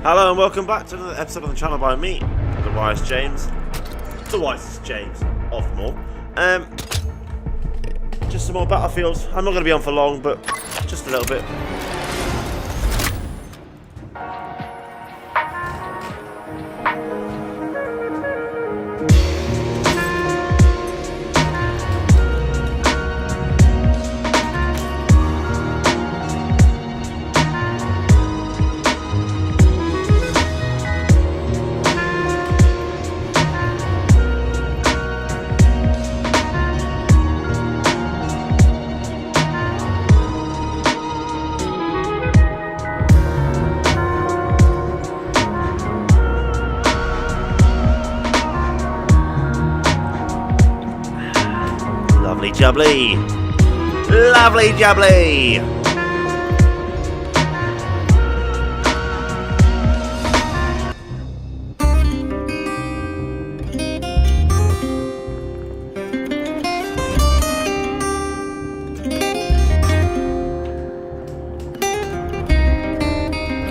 Hello and welcome back to another episode on the channel by me, the Wise James. The wisest James of them all. Just some more Battlefield. I'm not going to be on for long, but just a little bit. Jubbly. Lovely jubbly.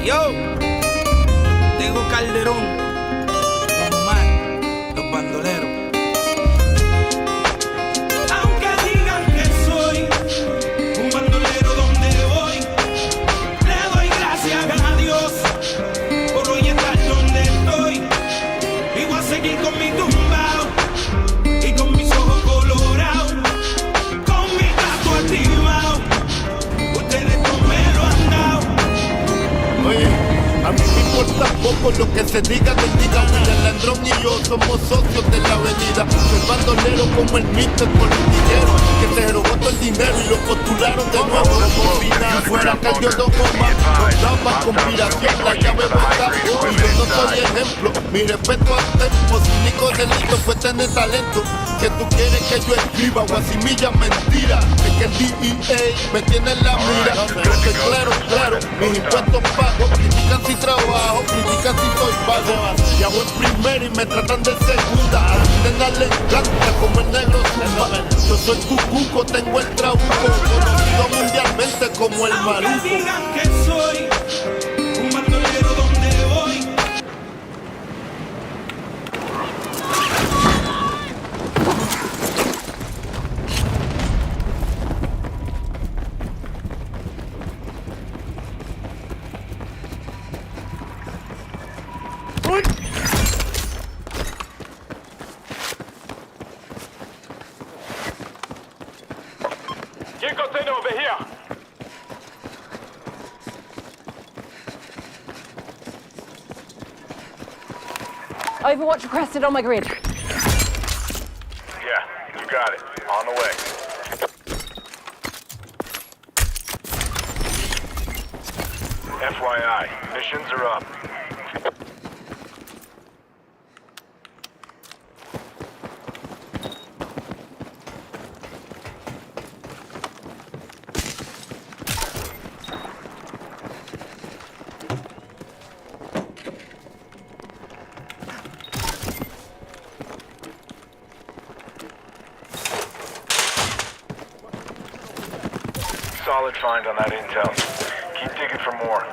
Yo, Tego Calderón, Omar, los bandoleros. Tampoco lo que se diga, William Landrón y yo somos socios de la avenida. Soy bandolero como el Mister politiquero, que se robó todo el dinero y lo postularon de nuevo. Como final fuera cayó dos bombas, daba conspiración, la llave bota. Y yo no soy ejemplo, mi respeto al tempo. Su único delito fue tener talento. Que tú quieres que yo escriba o asimilla mentira. Es que el DEA me tiene en la mira. Yo soy claro, mis impuestos pago. Critican si trabajo, critican si soy vago. Y hago en primera y me tratan de segunda. A la nena le encanta como el negro zumba. Yo soy cucuco, tengo el trauco. Conocido mundialmente como el maluco. Aunque digan que soy un bandolero donde voy. Get container over here! Overwatch requested on my grid. Yeah, you got it. On the way. FYI, missions are up. Solid find on that intel. Keep digging for more.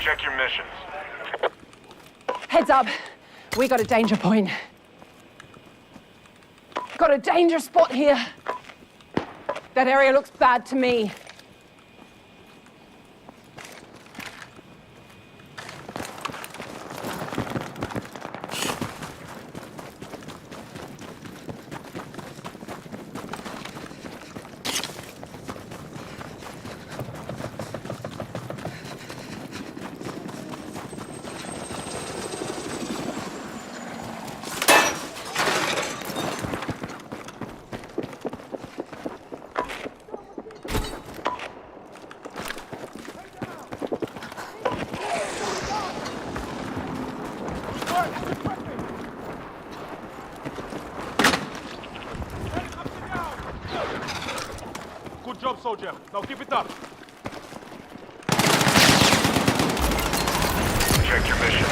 Check your missions. Heads up. We got a danger point. Got a danger spot here. That area looks bad to me. Good job, soldier. Now keep it up. Check your mission.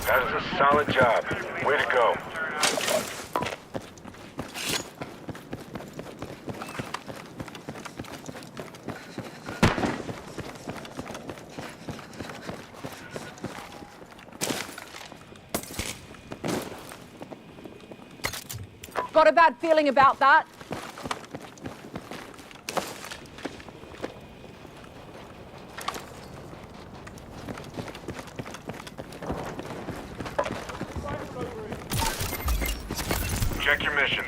That is a solid job. Way to go. Got a bad feeling about that. Check your missions.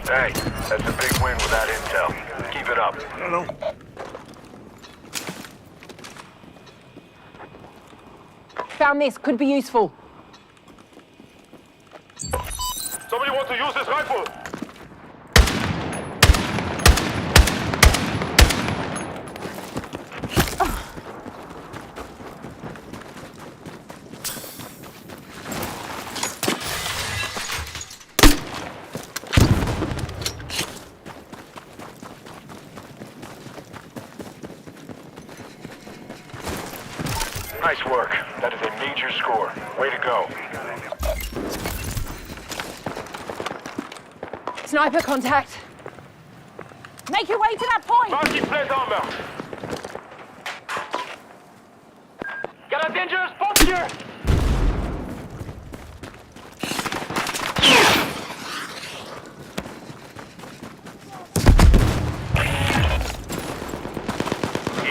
Hey, that's a big win with that intel. Keep it up. Hello. Found this. Could be useful. Somebody want to use this rifle? Nice work. That is a major score. Way to go. Sniper contact. Make your way to that point. Marking plate armor. Got a dangerous spot here.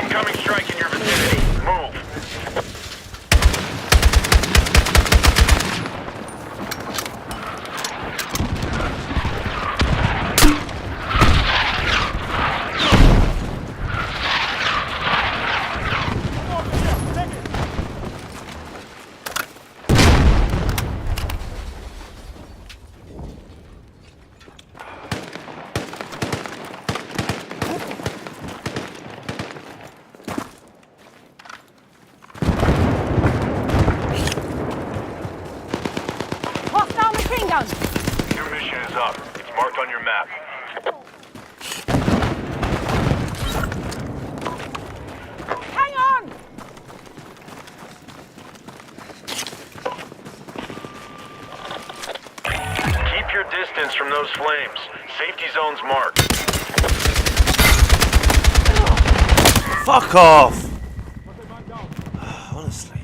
Incoming strike in your vicinity. Move. Hostile machine gun. Your mission is up. It's marked on your map. Hang on. Keep your distance from those flames. Safety zone's marked. Fuck off! Honestly.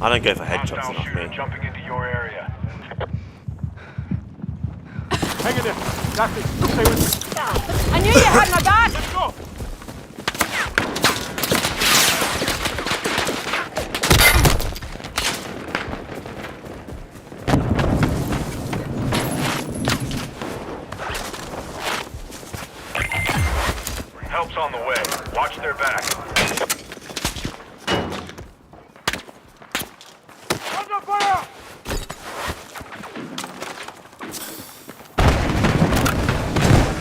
I don't go for headshots Hostile enough, shooter me. jumping into your area. Hang in there. That's it. Stay with me. I knew you had my back. Let's go. Help's on the way. Watch their back. Under fire!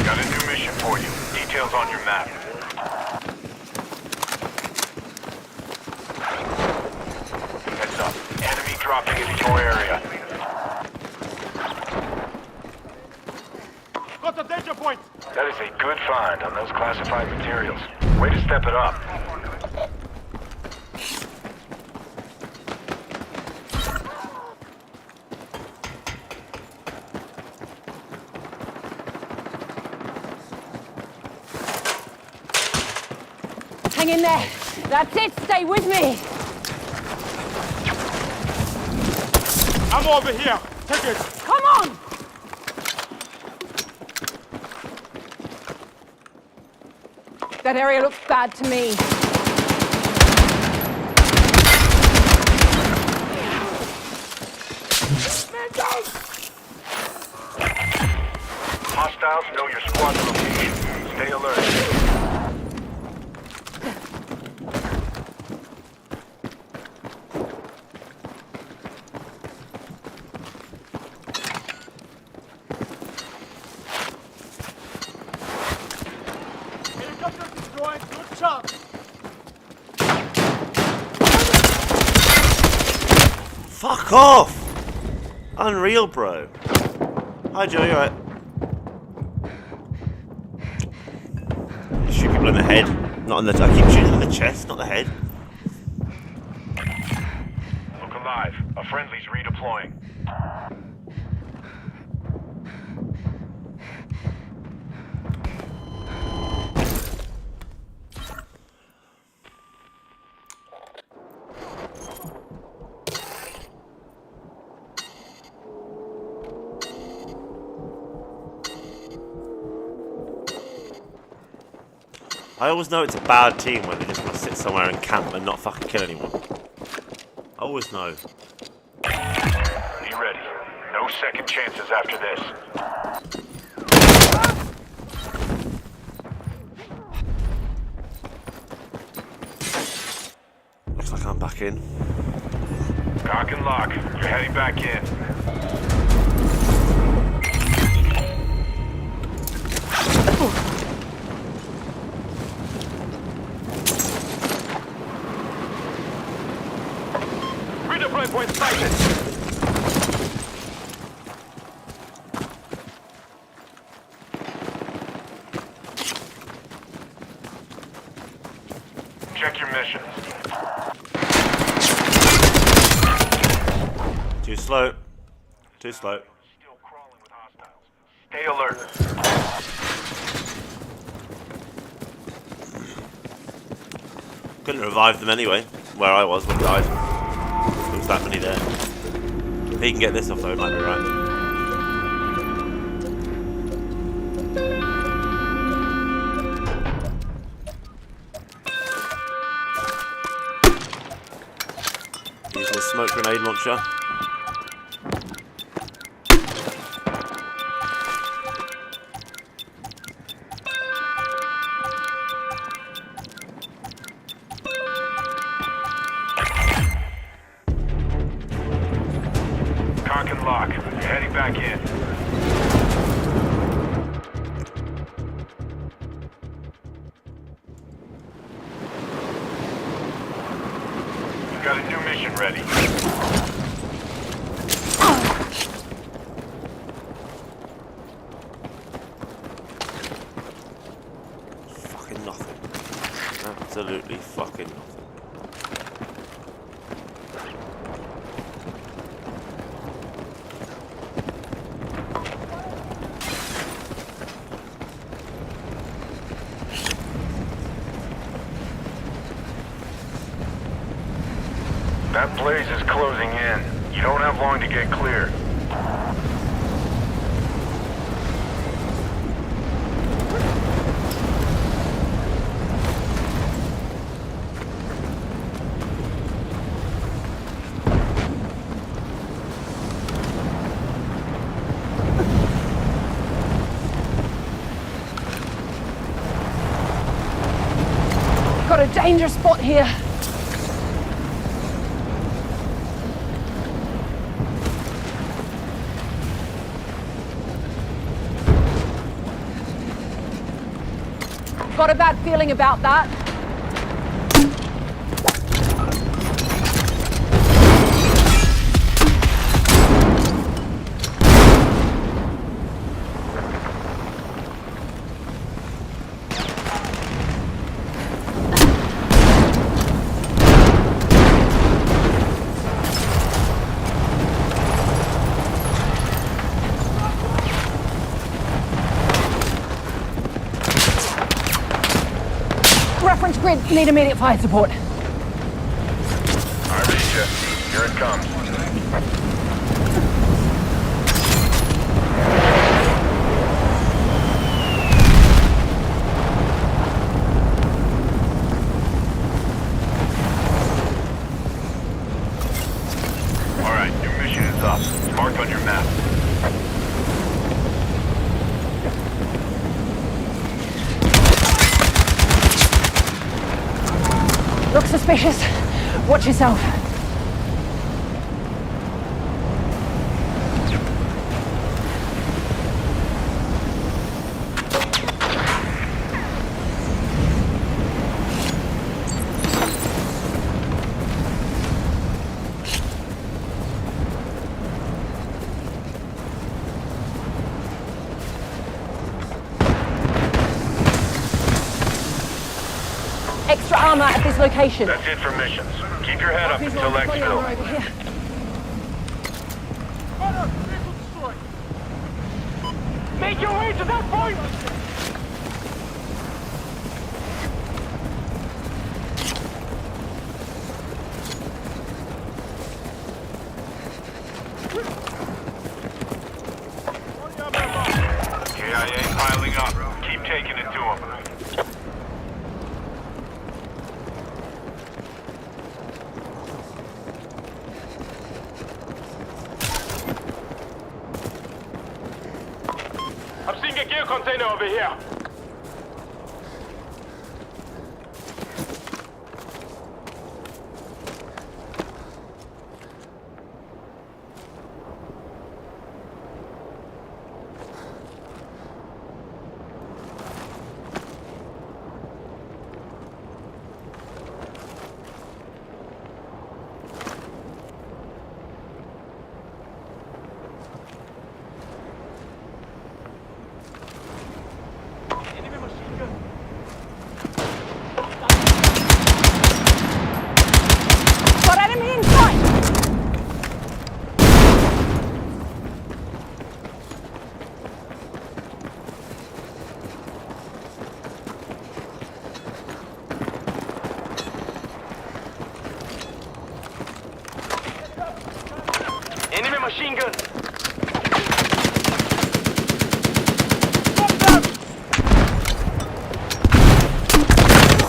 Got a new mission for you. Details on your map. Heads up. Enemy dropping into your area. Got a danger point. That is a good find on those classified materials. Way to step it up. Hang in there. That's it. Stay with me. I'm over here. Take it. Come on! That area looks bad to me. Hostiles know your squad's location. Stay alert. Helicopter destroyed. Good job. Fuck off! Unreal, bro. Hi, Joe, you alright? Shoot people in the head. Not in the... I keep shooting in the chest, not the head. Look alive. A friendly's redeploying. I always know it's a bad team when they just want to sit somewhere and camp and not fucking kill anyone. I always know. Be ready. No second chances after this. Looks like I'm back in. Cock and lock. You're heading back in. Redeploy point sighted. Check your missions. Too slow. Too slow. Still crawling with hostiles. Stay alert. Couldn't revive them anyway, where I was when I died. There was that many there. If he can get this off though, it might be right. Using a smoke grenade launcher. Cock and lock. You're heading back in. We've got a new mission ready. Fucking nothing. Absolutely fucking nothing. That blaze is closing in. You don't have long to get clear. Got a danger spot here. Got a bad feeling about that. Reference grid, need immediate fire support. I read you. Here it comes. Looks suspicious. Watch yourself. Extra armor at this location. That's it for missions. Keep your head up until exfil. Over here. Make your way to that point! KIA piling up. Keep taking it to them. I'm seeing a gear container over here. Enemy machine gun. Got enemy in sight! Enemy machine gun.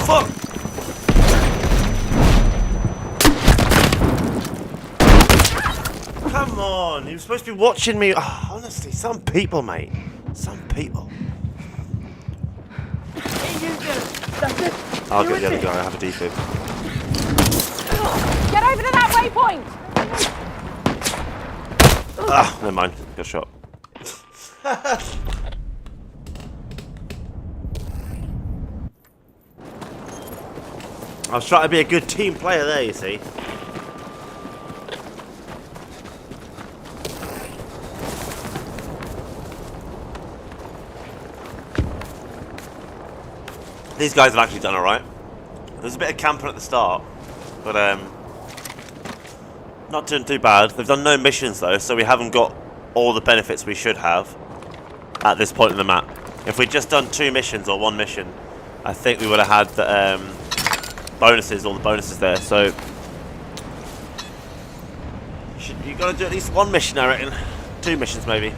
Fuck! Come on, he was supposed to be watching me. Oh, honestly, some people, mate. Some people. I'll get the other guy. I have a defib. Get over to that waypoint! Ah, never mind. Got shot. I was trying to be a good team player there, you see. These guys have actually done alright. There's a bit of camping at the start, but not doing too bad. They've done no missions though, so we haven't got all the benefits we should have at this point in the map. If we'd just done 2 missions or 1 mission, I think we would have had the bonuses, all the bonuses there. So you got to do at least 1 mission, I reckon. 2 missions maybe.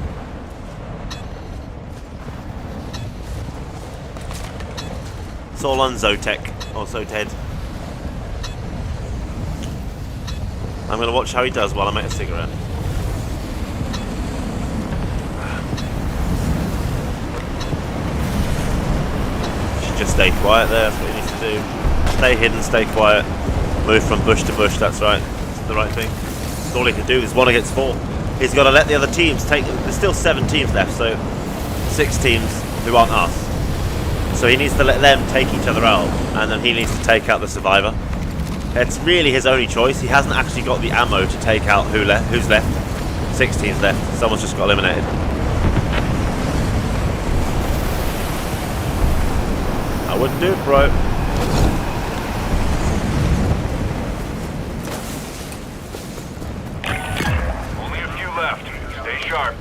It's all on Zotek or Zoted. I'm going to watch how he does while I make a cigarette. Should just stay quiet there, that's what he needs to do. Stay hidden, stay quiet. Move from bush to bush, that's right. That's the right thing. That's all he can do is 1 against 4. He's got to let the other teams take... There's still 7 teams left, so 6 teams who aren't us. So he needs to let them take each other out, and then he needs to take out the survivor. It's really his only choice. He hasn't actually got the ammo to take out who's left. 6 teams left. Someone's just got eliminated. I wouldn't do it, bro. Only a few left. Stay sharp.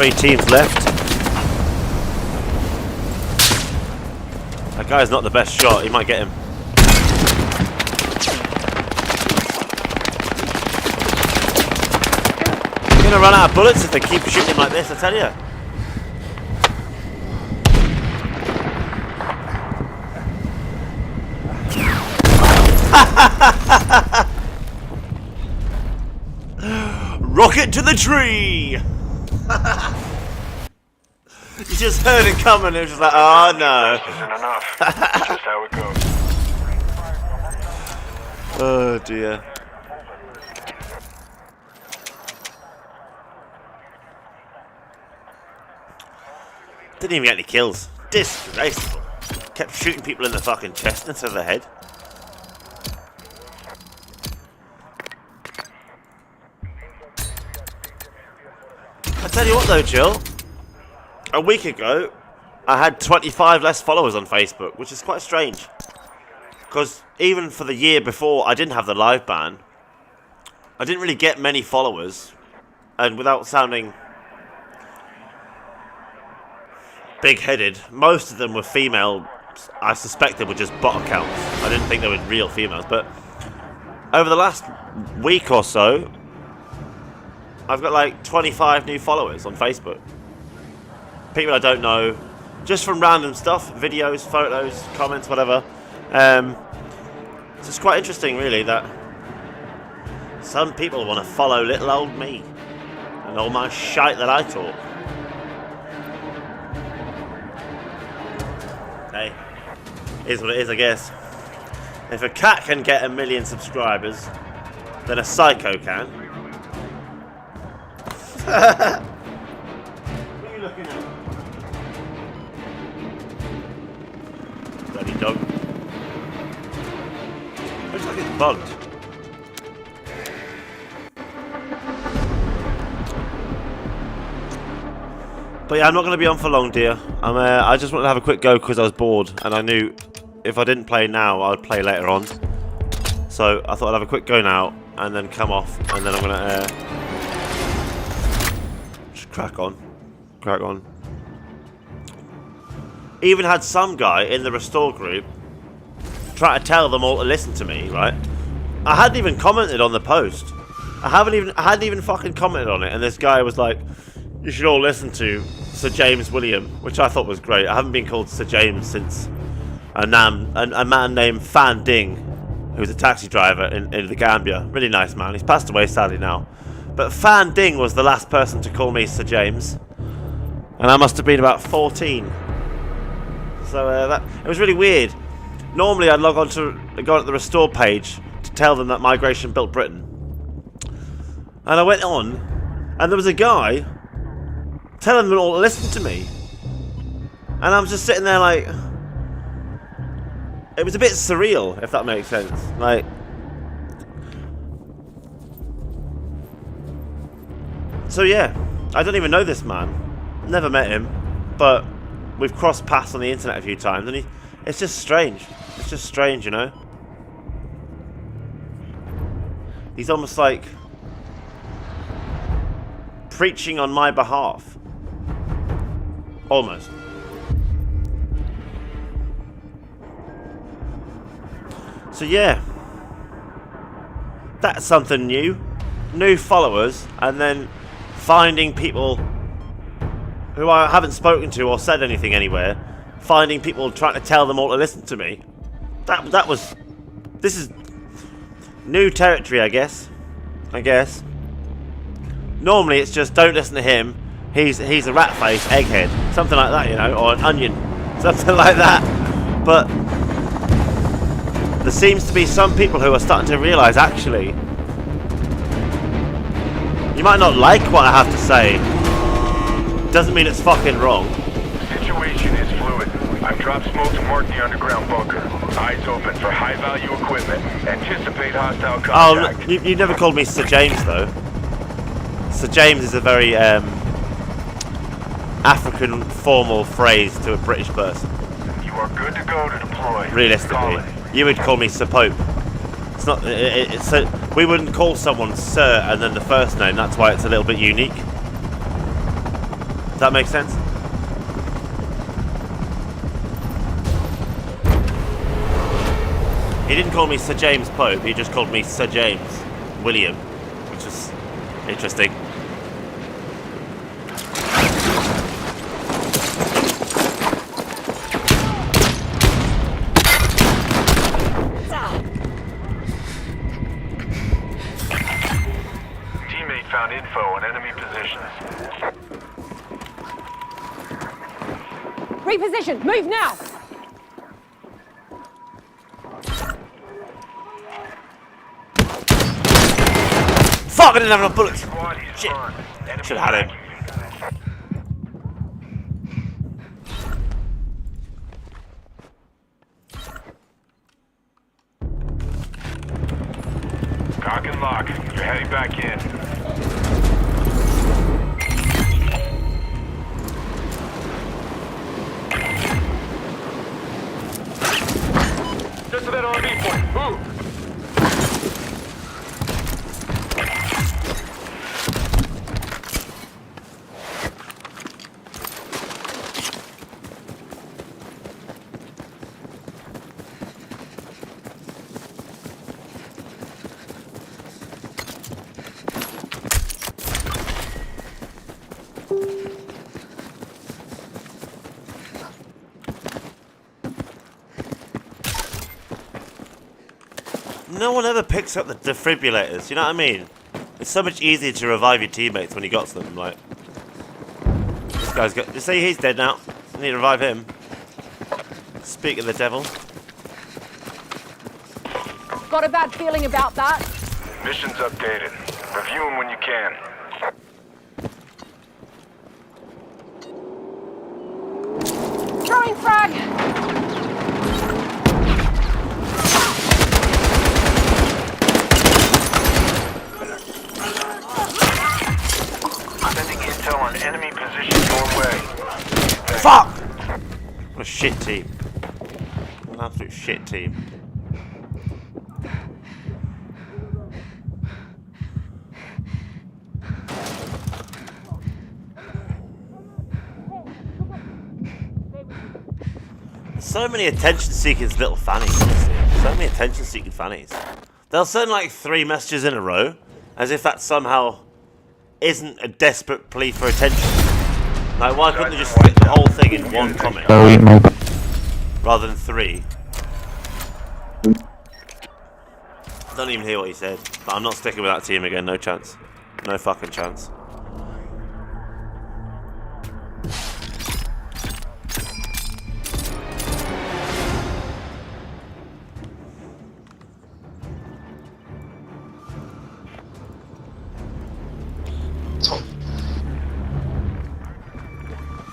3 teams left. That guy's not the best shot. He might get him. They're gonna run out of bullets if they keep shooting like this, I tell you. Rocket to the tree! You just heard it coming and it was just like, oh no. Isn't enough. That's just how it goes. Oh dear. Didn't even get any kills. Disgraceful. Kept shooting people in the fucking chest instead of the head. I tell you what though, Jill. A week ago, I had 25 less followers on Facebook, which is quite strange. Because even for the year before, I didn't have the live ban. I didn't really get many followers. And without sounding big-headed, most of them were female. I suspected were just bot accounts. I didn't think they were real females. But over the last week or so, I've got like 25 new followers on Facebook. People I don't know, just from random stuff, videos, photos, comments, whatever. It's just quite interesting, really, that some people want to follow little old me and all my shite that I talk. Hey, is what it is, I guess. If a cat can get 1 million subscribers, then a psycho can. What are you looking at? Bloody dog. Looks like it's bugged. But yeah, I'm not going to be on for long, dear. I just wanted to have a quick go because I was bored, and I knew if I didn't play now, I'd play later on. So I thought I'd have a quick go now, and then come off, and then I'm going to just crack on. Crack on. Even had some guy in the Restore group try to tell them all to listen to me, right? I hadn't even commented on the post. I hadn't even fucking commented on it, and this guy was like, you should all listen to Sir James William, which I thought was great. I haven't been called Sir James since a man named Fan Ding, who's a taxi driver in the Gambia. Really nice man. He's passed away sadly now. But Fan Ding was the last person to call me Sir James, and I must have been about 14. So it was really weird. Normally I'd log on to the Restore page to tell them that Migration built Britain. And I went on, and there was a guy telling them all to listen to me. And I was just sitting there like, it was a bit surreal, if that makes sense. Like, so yeah, I don't even know this man. Never met him, but we've crossed paths on the internet a few times, and it's just strange. It's just strange, you know? He's almost like preaching on my behalf. Almost. So yeah, that's something new. New followers, and then finding people who I haven't spoken to or said anything anywhere, finding people trying to tell them all to listen to me. This is new territory, I guess. Normally it's just don't listen to him. He's a rat face, egghead, something like that, you know, or an onion, something like that. But there seems to be some people who are starting to realise, actually, you might not like what I have to say. Doesn't mean it's fucking wrong. The situation is fluid. I've dropped smoke to mark the underground bunker. Eyes open for high-value equipment. Anticipate hostile contact. Oh, you never called me Sir James, though. Sir James is a very African formal phrase to a British person. You are good to go to deploy. Realistically, you would call me Sir Pope. It's not. We wouldn't call someone Sir and then the first name. That's why it's a little bit unique. that make sense? He didn't call me Sir James Pope, he just called me Sir James William, which is interesting. Teammate found info on enemy positions. Reposition! Move now! Fuck, I didn't have enough bullets! Squad, he's Shit. gone. Enemy Should've had him. Cock and lock. You're heading back in. Get to that RV point. Move. No one ever picks up the defibrillators, you know what I mean? It's so much easier to revive your teammates when you got them, like... This guy's got... You see, he's dead now. I need to revive him. Speak of the devil. Got a bad feeling about that. Mission's updated. Review them when you can. Throwing frag! Sending intel on enemy position your way. Fuck! What a shit team. An absolute shit team. So many attention-seeking little fannies, honestly. So many attention-seeking fannies. They'll send like 3 messages in a row, as if that somehow isn't a desperate plea for attention. Like, why couldn't they just stick the whole thing in one comment? Rather than 3. I don't even hear what he said, but I'm not sticking with that team again, no chance. No fucking chance.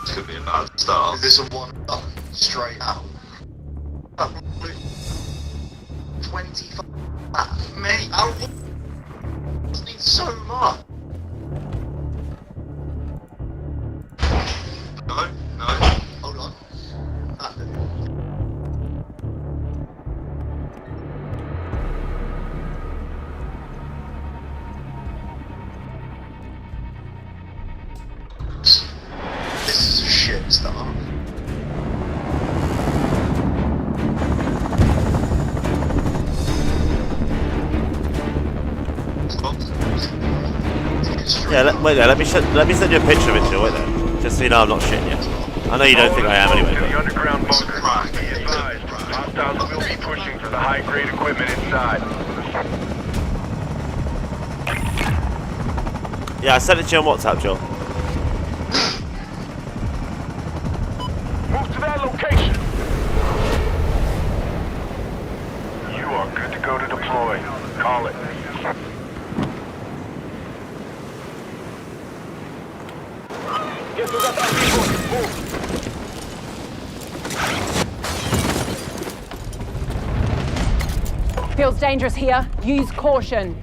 This could be a bad start. Is this a one up straight out? 25. Mate, I need so much. No, no, hold on. This is a shit start. Yeah, wait there, let me send you a picture of it, Jill, wait there. Just so you know I'm not shitting you. I know you don't think I am anyway, To the but... underground bunker. Be advised, hostiles will be pushing for the high-grade equipment inside. Yeah, I sent it to you on WhatsApp, Jill. Move to that location. You are good to go to deploy. Call it. Get to that RV point. Move. Feels dangerous here. Use caution.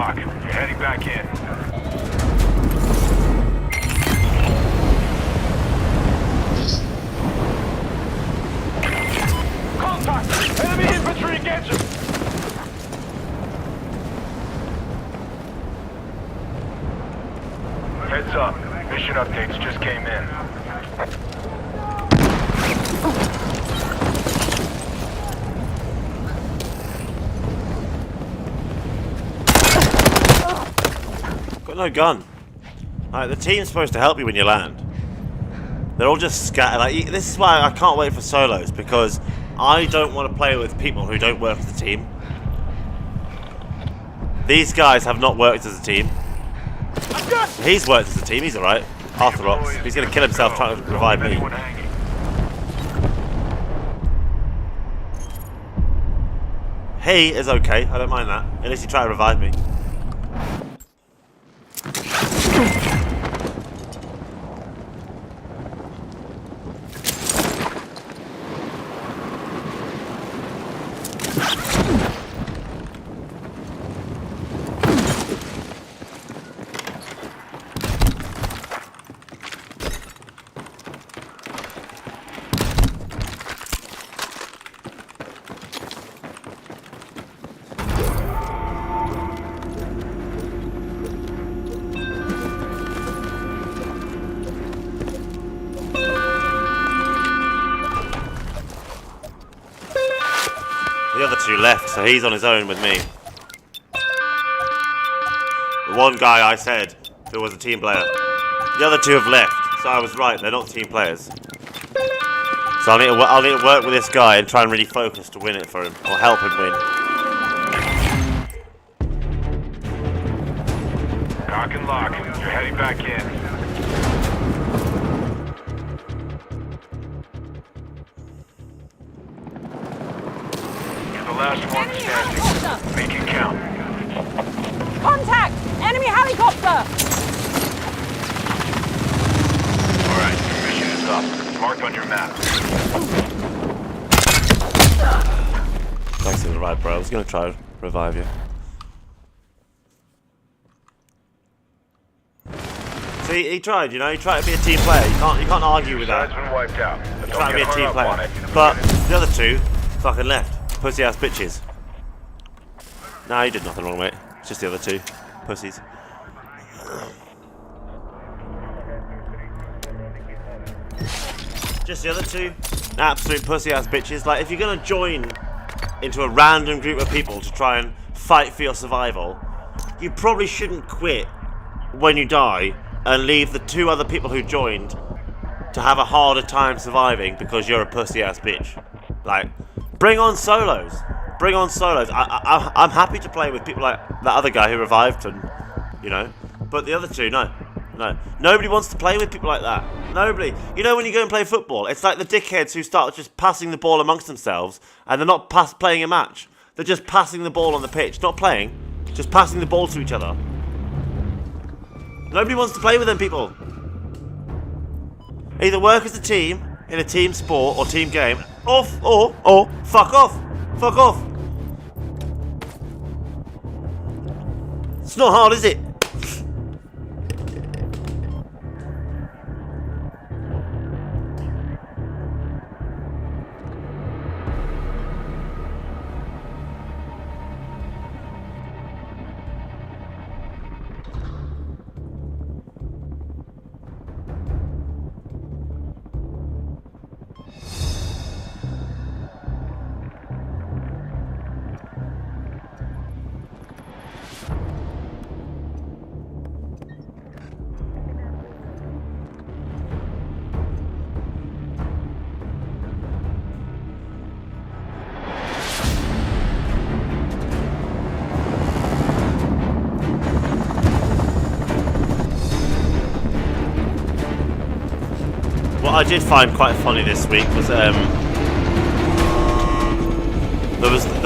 lock. You're heading back in. Contact! Enemy infantry engaging! Heads up. Mission updates just came in. Got no gun. Like, the team's supposed to help you when you land. They're all just scattered. Like, this is why I can't wait for solos, because I don't want to play with people who don't work as a team. These guys have not worked as a team. He's worked as a team, he's alright. Arthrox. He's gonna kill himself trying to revive me. He is okay, I don't mind that. At least he tried to revive me. The other two left, so he's on his own with me. The one guy I said who was a team player. The other two have left, so I was right, they're not team players. So I'll need to work with this guy and try and really focus to win it for him, or help him win. Cock and lock. You're heading back in. Last one Enemy standing. helicopter! Make it count. Contact! Enemy helicopter! Alright, your mission is up. It's marked on your map. Thanks for the revive, bro. I was gonna try to revive you. See, he tried, you know, he tried to be a team player. You can't argue with that. Side's been wiped out. But Trying to don't be a get team hung up on player. it. But the other two fucking left. Pussy ass bitches. Nah, you did nothing wrong, mate. It's just the other two. Pussies. Just the other two. Absolute pussy ass bitches. Like, if you're gonna join into a random group of people to try and fight for your survival, you probably shouldn't quit when you die and leave the two other people who joined to have a harder time surviving because you're a pussy ass bitch. Like, bring on solos. Bring on solos. I'm happy to play with people like that other guy who revived and, you know. But the other two, no. No. Nobody wants to play with people like that. Nobody. You know when you go and play football, it's like the dickheads who start just passing the ball amongst themselves and they're not playing a match. They're just passing the ball on the pitch. Not playing. Just passing the ball to each other. Nobody wants to play with them people. Either work as a team, in a team sport or team game, or fuck off. Fuck off. It's not hard, is it? What I did find quite funny this week was there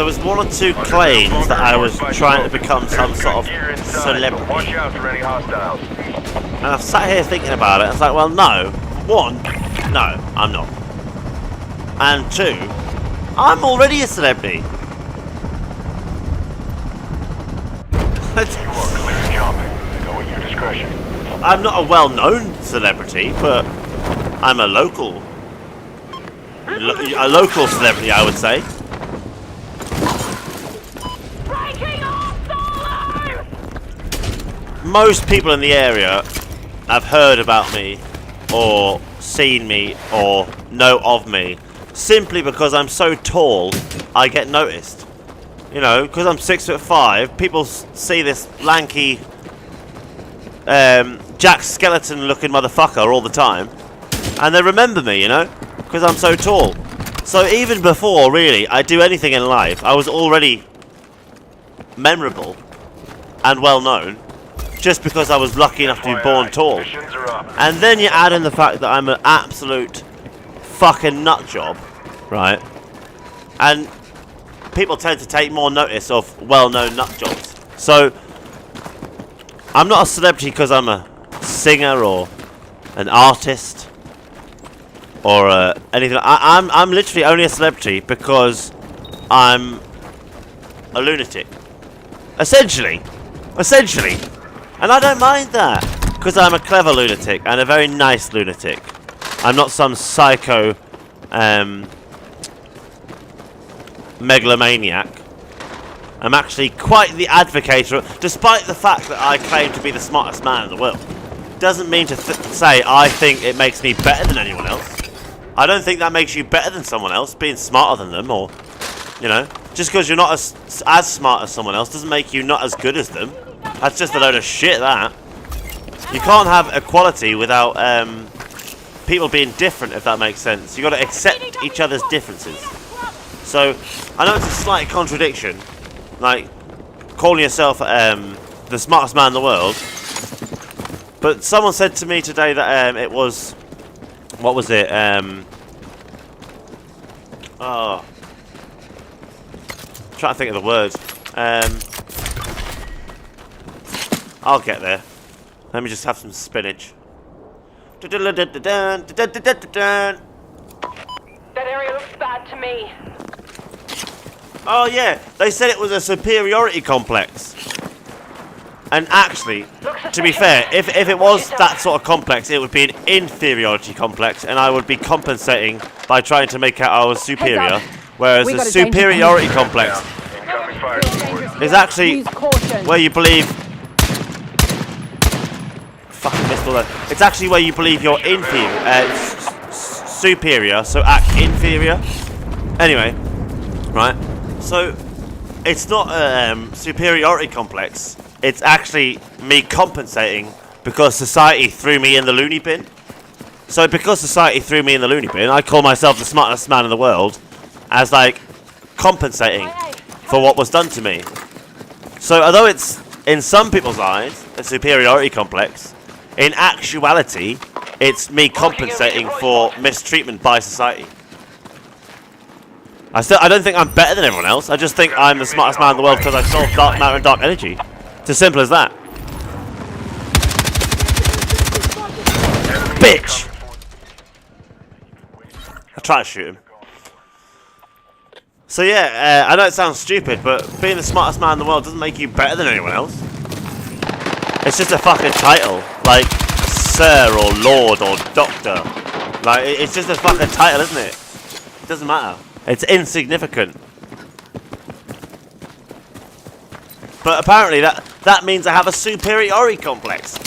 was one or two claims that I was trying to become some sort of celebrity. Watch out for any hostiles. And I've sat here thinking about it. I was like, well, no. One, no, I'm not. And two, I'm already a celebrity. discussion. I'm not a well-known celebrity, but I'm a local celebrity, I would say. Most people in the area have heard about me, or seen me, or know of me, simply because I'm so tall, I get noticed. You know, because I'm 6'5", people see this lanky, Jack Skeleton-looking motherfucker all the time, and they remember me, you know, because I'm so tall. So even before, really, I do anything in life, I was already memorable and well-known, just because I was lucky enough to be born tall. Missions are up. And then you add in the fact that I'm an absolute fucking nut job, right? And people tend to take more notice of well-known nut jobs. So I'm not a celebrity because I'm a singer or an artist or anything. I'm literally only a celebrity because I'm a lunatic. Essentially. And I don't mind that, because I'm a clever lunatic and a very nice lunatic. I'm not some psycho megalomaniac. I'm actually quite the advocate, despite the fact that I claim to be the smartest man in the world. Doesn't mean to say I think it makes me better than anyone else. I don't think that makes you better than someone else, being smarter than them, or, you know, just because you're not as smart as someone else doesn't make you not as good as them. That's just a load of shit, that. You can't have equality without people being different, if that makes sense. You've got to accept each other's differences. So, I know it's a slight contradiction, like calling yourself the smartest man in the world, but someone said to me today that it was, what was it, oh, I'm trying to think of the words, I'll get there. Let me just have some spinach. That area looks bad to me. Oh yeah, they said it was a superiority complex. And actually, to be fair, if it was that sort of complex, it would be an inferiority complex, and I would be compensating by trying to make out I was superior. Whereas We a got a danger superiority complex Incoming fire support. is actually Use caution. where you believe. Fucking missed all that. It's actually where you believe you're inferior, superior, so act inferior. Anyway, right. So it's not a superiority complex. It's actually me compensating because society threw me in the loony bin. So because society threw me in the loony bin, I call myself the smartest man in the world, as like compensating for what was done to me. So although it's in some people's eyes a superiority complex, in actuality it's me compensating for mistreatment by society. I don't think I'm better than everyone else. I just think I'm the smartest man in the world because I solved dark matter and dark energy. It's as simple as that. Bitch! I try to shoot him. So yeah, I know it sounds stupid, but being the smartest man in the world doesn't make you better than anyone else. It's just a fucking title, like Sir or Lord or Doctor. Like, it's just a fucking title, isn't it? It doesn't matter. It's insignificant. But apparently that means I have a superiority complex.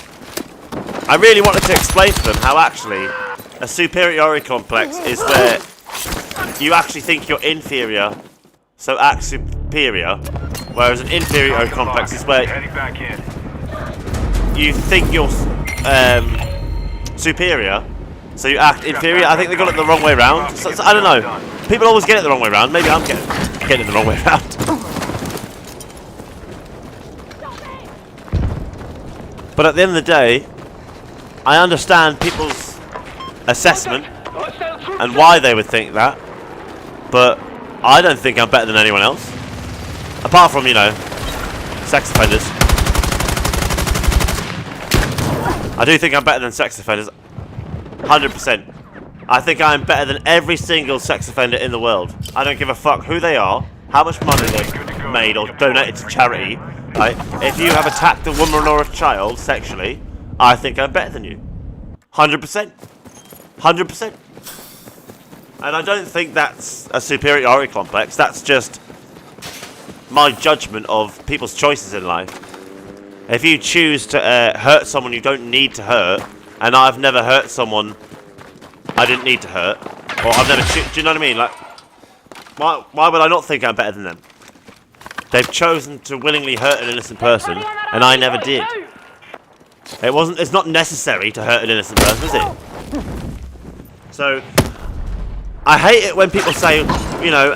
I really wanted to explain to them how actually a superiority complex is where you actually think you're inferior, so act superior, whereas an inferiority complex is where Heading back in. you think you're superior, so you act inferior. I think they got it the wrong way around. So I don't know. People always get it the wrong way around. Maybe I'm getting it the wrong way around. But at the end of the day, I understand people's assessment and why they would think that. But I don't think I'm better than anyone else. Apart from, you know, sex offenders. I do think I'm better than sex offenders. 100%. I think I'm better than every single sex offender in the world. I don't give a fuck who they are, how much money they've made or donated to charity, Right? If you have attacked a woman or a child sexually, I think I'm better than you. 100%. 100%. And I don't think that's a superiority complex. That's just my judgment of people's choices in life. If you choose to hurt someone you don't need to hurt, and I've never hurt someone I didn't need to hurt, or I've never do you know what I mean? Like, why would I not think I'm better than them? They've chosen to willingly hurt an innocent person, and I never did. It's not necessary to hurt an innocent person, is it? So, I hate it when people say, you know,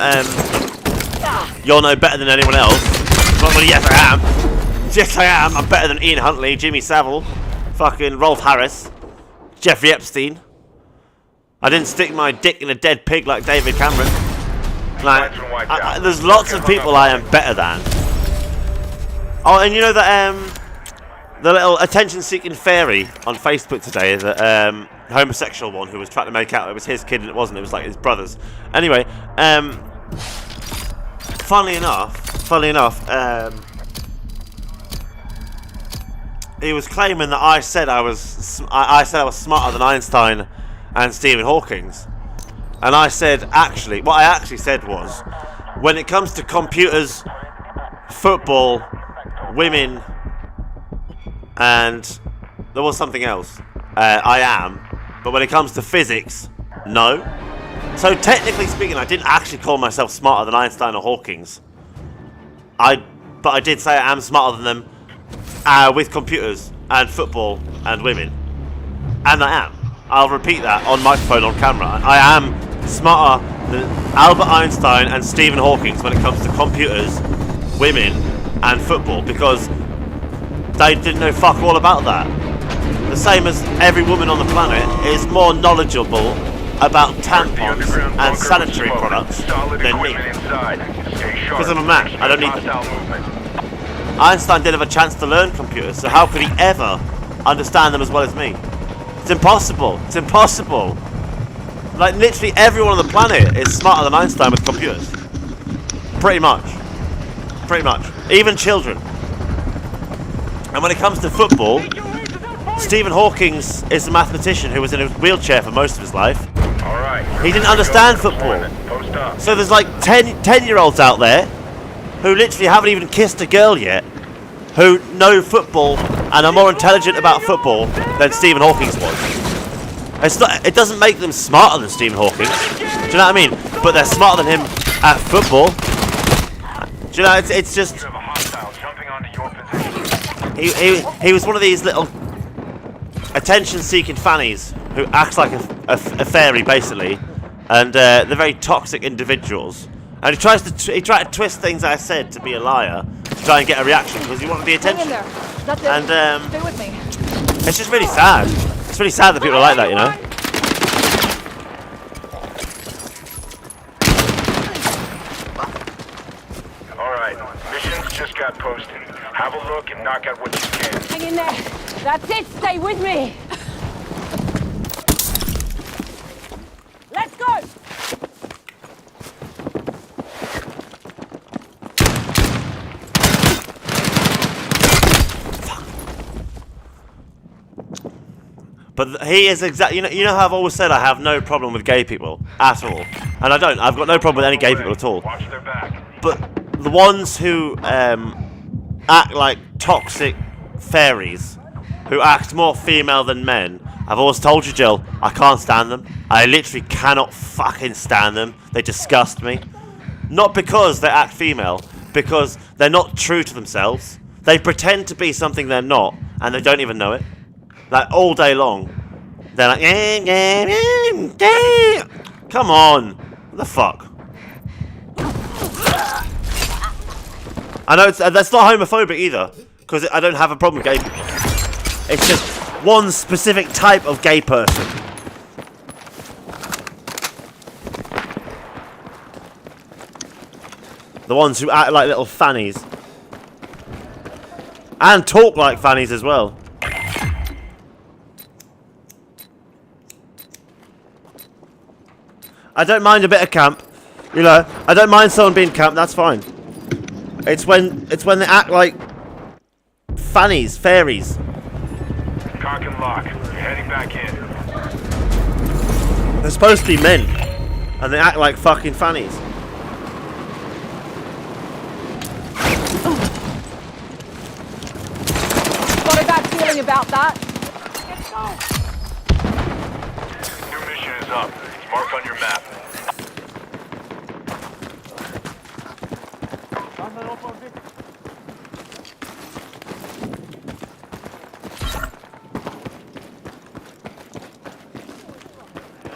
you're no better than anyone else. Well, yes I am. Yes I am. I'm better than Ian Huntley, Jimmy Savile, fucking Rolf Harris, Jeffrey Epstein. I didn't stick my dick in a dead pig like David Cameron. Like, there's lots of people I am better than. Oh, and you know that the little attention-seeking fairy on Facebook today, the homosexual one who was trying to make out it was his kid and it wasn't. It was like his brother's. Anyway, funnily enough, he was claiming that I said I was smarter than Einstein and Stephen Hawking. And I said, actually, what I actually said was, when it comes to computers, football, women, and there was something else, I am. But when it comes to physics, no. So technically speaking, I didn't actually call myself smarter than Einstein or Hawking. But I did say I am smarter than them with computers and football and women. And I am. I'll repeat that on microphone, on camera. I am smarter than Albert Einstein and Stephen Hawking when it comes to computers, women, and football, because they didn't know fuck all about that. The same as every woman on the planet is more knowledgeable about tampons and sanitary products than me. Because I'm a man, I don't need them. Einstein didn't have a chance to learn computers, so how could he ever understand them as well as me? It's impossible. It's impossible. Like, literally everyone on the planet is smarter than Einstein with computers. Pretty much. Pretty much. Even children. And when it comes to football, Stephen Hawking is a mathematician who was in a wheelchair for most of his life. He didn't understand football. So there's like 10-year-olds out there who literally haven't even kissed a girl yet, who know football and are more intelligent about football than Stephen Hawking was. It doesn't make them smarter than Stephen Hawking. Do you know what I mean? But they're smarter than him at football. Do you know? It's just he was one of these little attention-seeking fannies who acts like a fairy, basically, and they're very toxic individuals. And he tried to twist things I said to be a liar to try and get a reaction because he wanted the attention. And Stay with me. it's just really sad. It's really sad that people are like that, you know. All right, missions just got posted. Have a look and knock out what you can. Hang in there. That's it. Stay with me. Let's go. But he is exactly, you know how I've always said I have no problem with gay people at all, and I don't. I've got no problem with any gay people at all. Watch their back. But the ones who act like toxic fairies, who act more female than men, I've always told you, Jill, I can't stand them. I literally cannot fucking stand them. They disgust me. Not because they act female, because they're not true to themselves. They pretend to be something they're not, and they don't even know it. Like, all day long. They're like, come on. What the fuck? I know that's not homophobic either, because I don't have a problem with gay people. It's just one specific type of gay person. The ones who act like little fannies. And talk like fannies as well. I don't mind a bit of camp, you know. I don't mind someone being camp. That's fine. It's when they act like fannies, fairies. Cock and lock. You're heading back in. They're supposed to be men, and they act like fucking fannies. Got a bad feeling about that. New mission is up. It's marked on your map.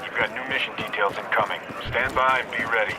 You've got new mission details incoming. Stand by and be ready.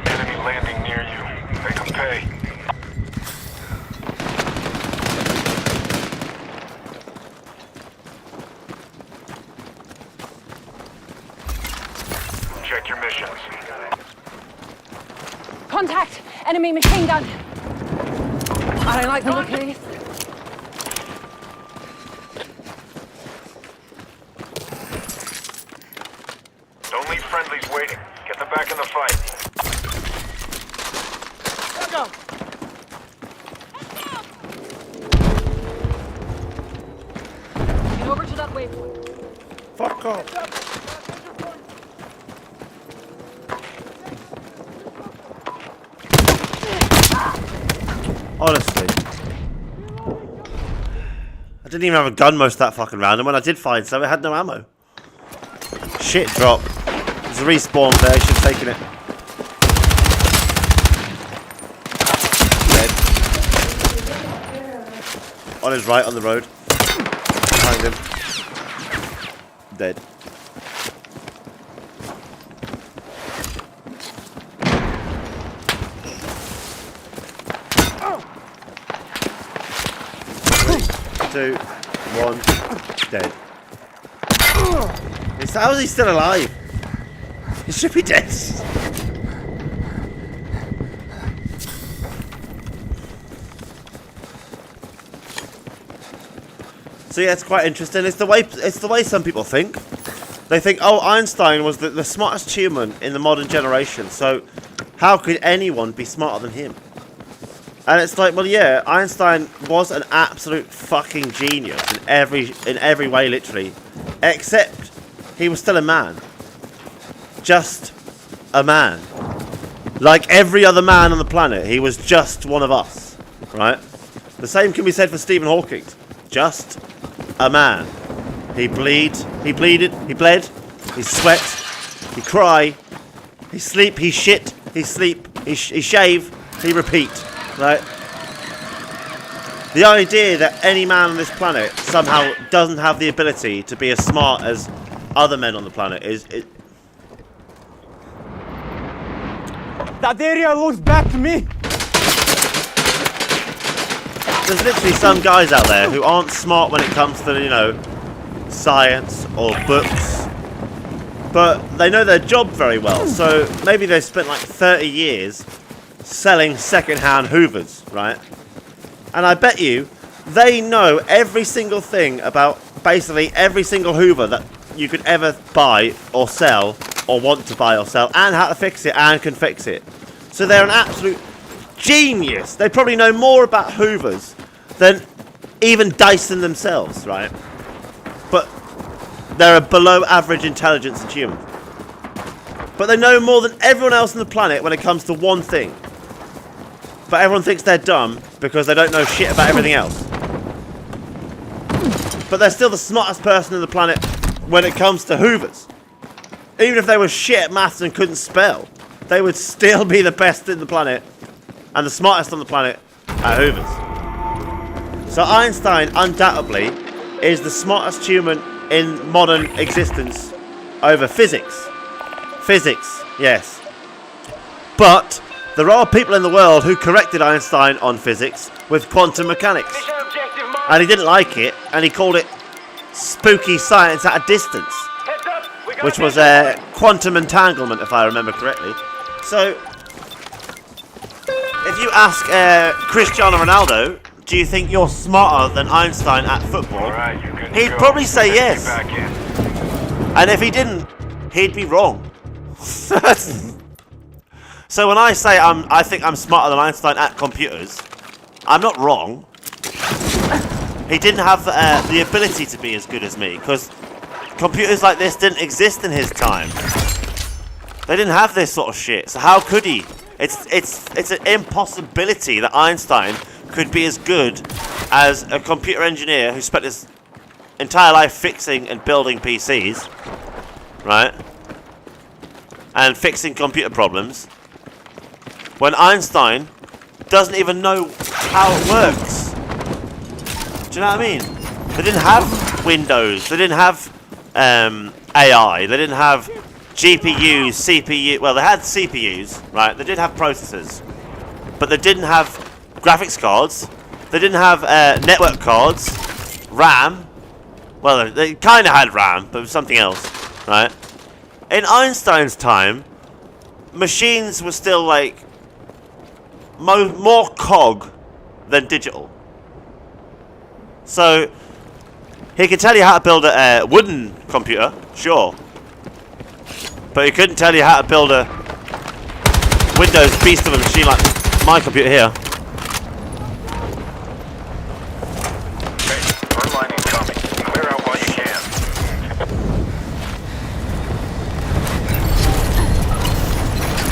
Enemy landing near you. Make them pay. Check your missions. Contact! Enemy machine gun! I don't like the look of this. Don't leave friendlies waiting. Get them back in the fight. Get over to that waypoint. Fuck off. Honestly. I didn't even have a gun most of that fucking round, and when I did find some, it had no ammo. Shit drop. There's a respawn there, should have taken it. Dead. On his right, on the road. Behind him. Dead. Two, one, dead. How is he still alive? He should be dead. So yeah, it's quite interesting. It's the way some people think. They think, oh, Einstein was the smartest human in the modern generation, so how could anyone be smarter than him? And it's like, well, yeah, Einstein was an absolute fucking genius in every way, literally, except he was still a man. Just a man. Like every other man on the planet, he was just one of us, right? The same can be said for Stephen Hawking. Just a man. He bled, he sweat, he cry, he sleep, he shit, he sleep, he shave, he repeat. Right? The idea that any man on this planet somehow doesn't have the ability to be as smart as other men on the planet is... That area looks back to me. There's literally some guys out there who aren't smart when it comes to, you know, science or books, but they know their job very well. So maybe they've spent like 30 years selling second-hand Hoovers, right? And I bet you they know every single thing about basically every single Hoover that you could ever buy or sell or want to buy or sell, and how to fix it and can fix it. So they're an absolute genius. They probably know more about Hoovers than even Dyson themselves, right? But they're a below average intelligence in humans. But they know more than everyone else on the planet when it comes to one thing. But everyone thinks they're dumb because they don't know shit about everything else. But they're still the smartest person on the planet when it comes to Hoovers. Even if they were shit at maths and couldn't spell, they would still be the best in the planet and the smartest on the planet at Hoovers. So Einstein undoubtedly is the smartest human in modern existence over physics. Physics, yes. But there are people in the world who corrected Einstein on physics with quantum mechanics. Mission objective And he didn't like it, and he called it spooky science at a distance, which was quantum entanglement, if I remember correctly. So, if you ask Cristiano Ronaldo, do you think you're smarter than Einstein at football? He'd probably say yes. And if he didn't, he'd be wrong. So when I say I think I'm smarter than Einstein at computers, I'm not wrong. He didn't have the ability to be as good as me, because computers like this didn't exist in his time. They didn't have this sort of shit, so how could he? It's an impossibility that Einstein could be as good as a computer engineer who spent his entire life fixing and building PCs, right? And fixing computer problems, when Einstein doesn't even know how it works. Do you know what I mean? They didn't have Windows, they didn't have AI, they didn't have GPUs, CPU, well they had CPUs, right? They did have processors, but they didn't have graphics cards, they didn't have network cards, RAM, well they kind of had RAM, but it was something else, right? In Einstein's time, machines were still like more cog than digital. So, he could tell you how to build a wooden computer, sure. But he couldn't tell you how to build a Windows beast of a machine like my computer here. Hey, front line incoming. Clear out while you can.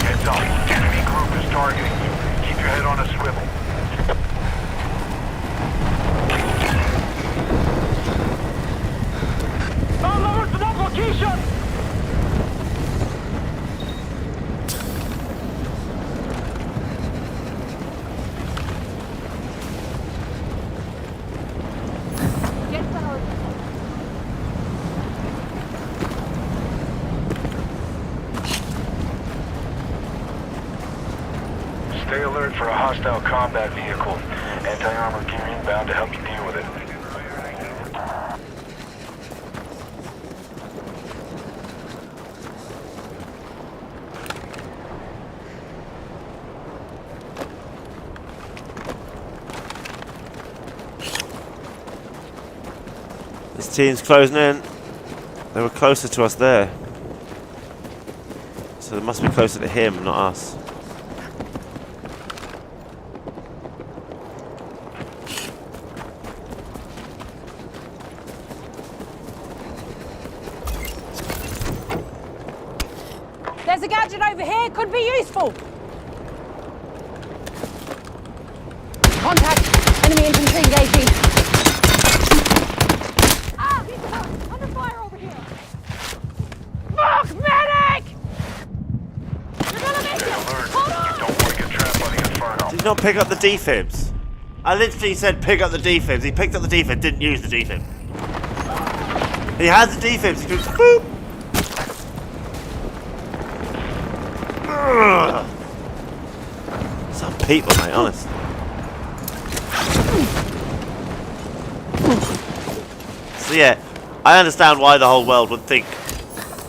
Heads up. Enemy group is targeting you. Keep your head on a swivel. Stay alert for a hostile combat vehicle. Anti-armor gear inbound to help you deal with it. This team's closing in. They were closer to us there. So they must be closer to him, not us. There's a gadget over here. Could be useful. Contact. Enemy infantry engaging. Ah! He's under fire over here. Fuck! Medic! You're gonna make Stay it! alert. Hold on! Don't want to get trapped by the Inferno. Did not pick up the defibs. I literally said pick up the defibs. He picked up the defib, didn't use the defib. He had the defibs, he goes boop! Ugh. Some people, mate, honest. So yeah, I understand why the whole world would think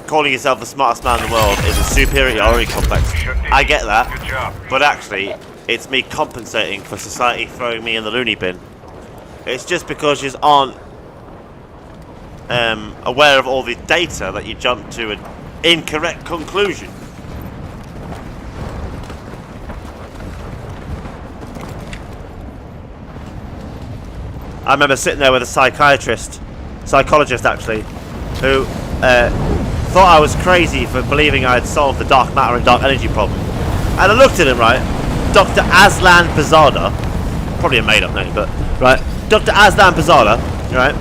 calling yourself the smartest man in the world is a superiority complex. I get that, Good job. but actually, it's me compensating for society throwing me in the loony bin. It's just because you aren't aware of all the data that you jump to an incorrect conclusion. I remember sitting there with a psychologist actually, who thought I was crazy for believing I had solved the dark matter and dark energy problem. And I looked at him, right, Dr. Aslan Pizzada, probably a made up name, but, right, Dr. Aslan Pizzada, right,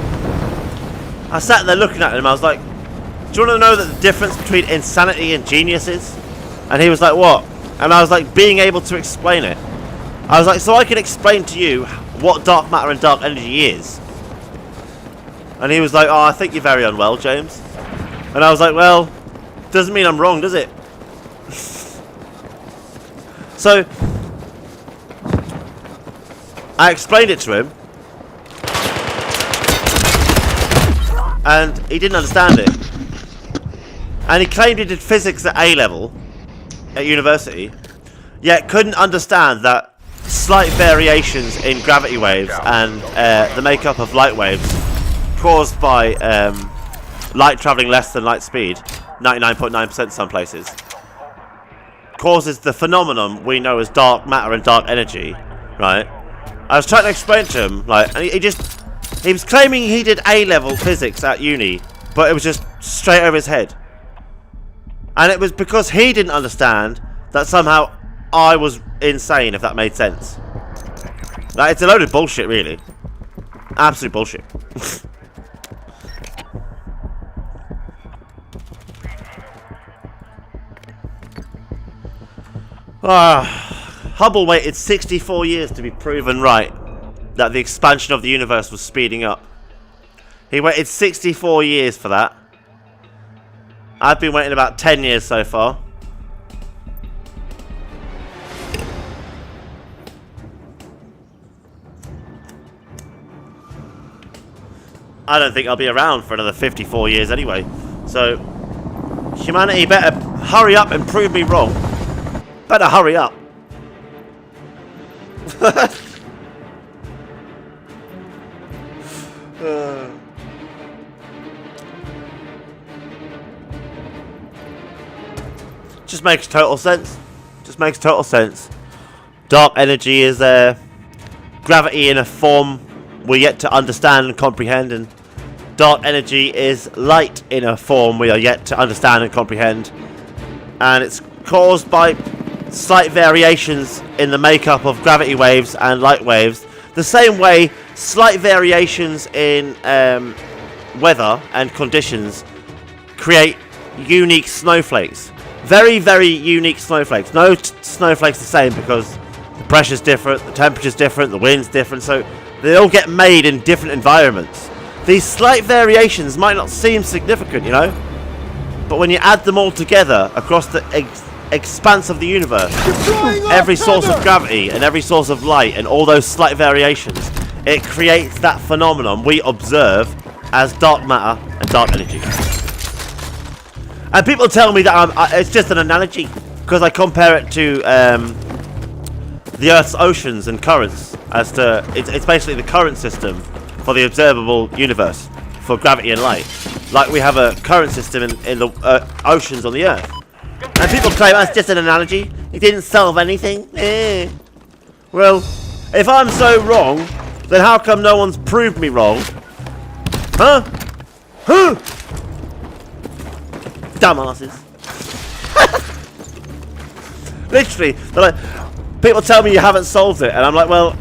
I sat there looking at him, I was like, do you want to know that the difference between insanity and genius is? And he was like, what? And I was like, being able to explain it. I was like, so I can explain to you what dark matter and dark energy is. And he was like, oh, I think you're very unwell, James. And I was like, well, doesn't mean I'm wrong, does it? So, I explained it to him. and he didn't understand it. And he claimed he did physics at A level at university, yet couldn't understand that slight variations in gravity waves and the makeup of light waves caused by light travelling less than light speed, 99.9% in some places, causes the phenomenon we know as dark matter and dark energy, right? I was trying to explain to him, like, and he was claiming he did A-level physics at uni, but it was just straight over his head. And it was because he didn't understand that somehow I was insane, if that made sense. Like, it's a load of bullshit, really. Absolute bullshit. Hubble waited 64 years to be proven right that the expansion of the universe was speeding up. He waited 64 years for that. I've been waiting about 10 years so far. I don't think I'll be around for another 54 years anyway. So, humanity better hurry up and prove me wrong. Better hurry up. Just makes total sense. Just makes total sense. Dark energy is gravity in a form we're yet to understand and comprehend, and dark energy is light in a form we are yet to understand and comprehend. And it's caused by slight variations in the makeup of gravity waves and light waves, the same way slight variations in weather and conditions create unique snowflakes. Very, very unique snowflakes. No snowflakes the same because the pressure's different, the temperature's different, the wind's different, so they all get made in different environments. These slight variations might not seem significant, you know, but when you add them all together across the expanse of the universe, every source of gravity and every source of light and all those slight variations, it creates that phenomenon we observe as dark matter and dark energy. And people tell me that it's just an analogy because I compare it to the Earth's oceans and currents, as to it's basically the current system for the observable universe for gravity and light. Like we have a current system in the oceans on the Earth. And people claim that's just an analogy. It didn't solve anything. Well, if I'm so wrong, then how come no one's proved me wrong? Huh? Huh? Dumbasses. Literally, they're like, people tell me you haven't solved it, and I'm like, well,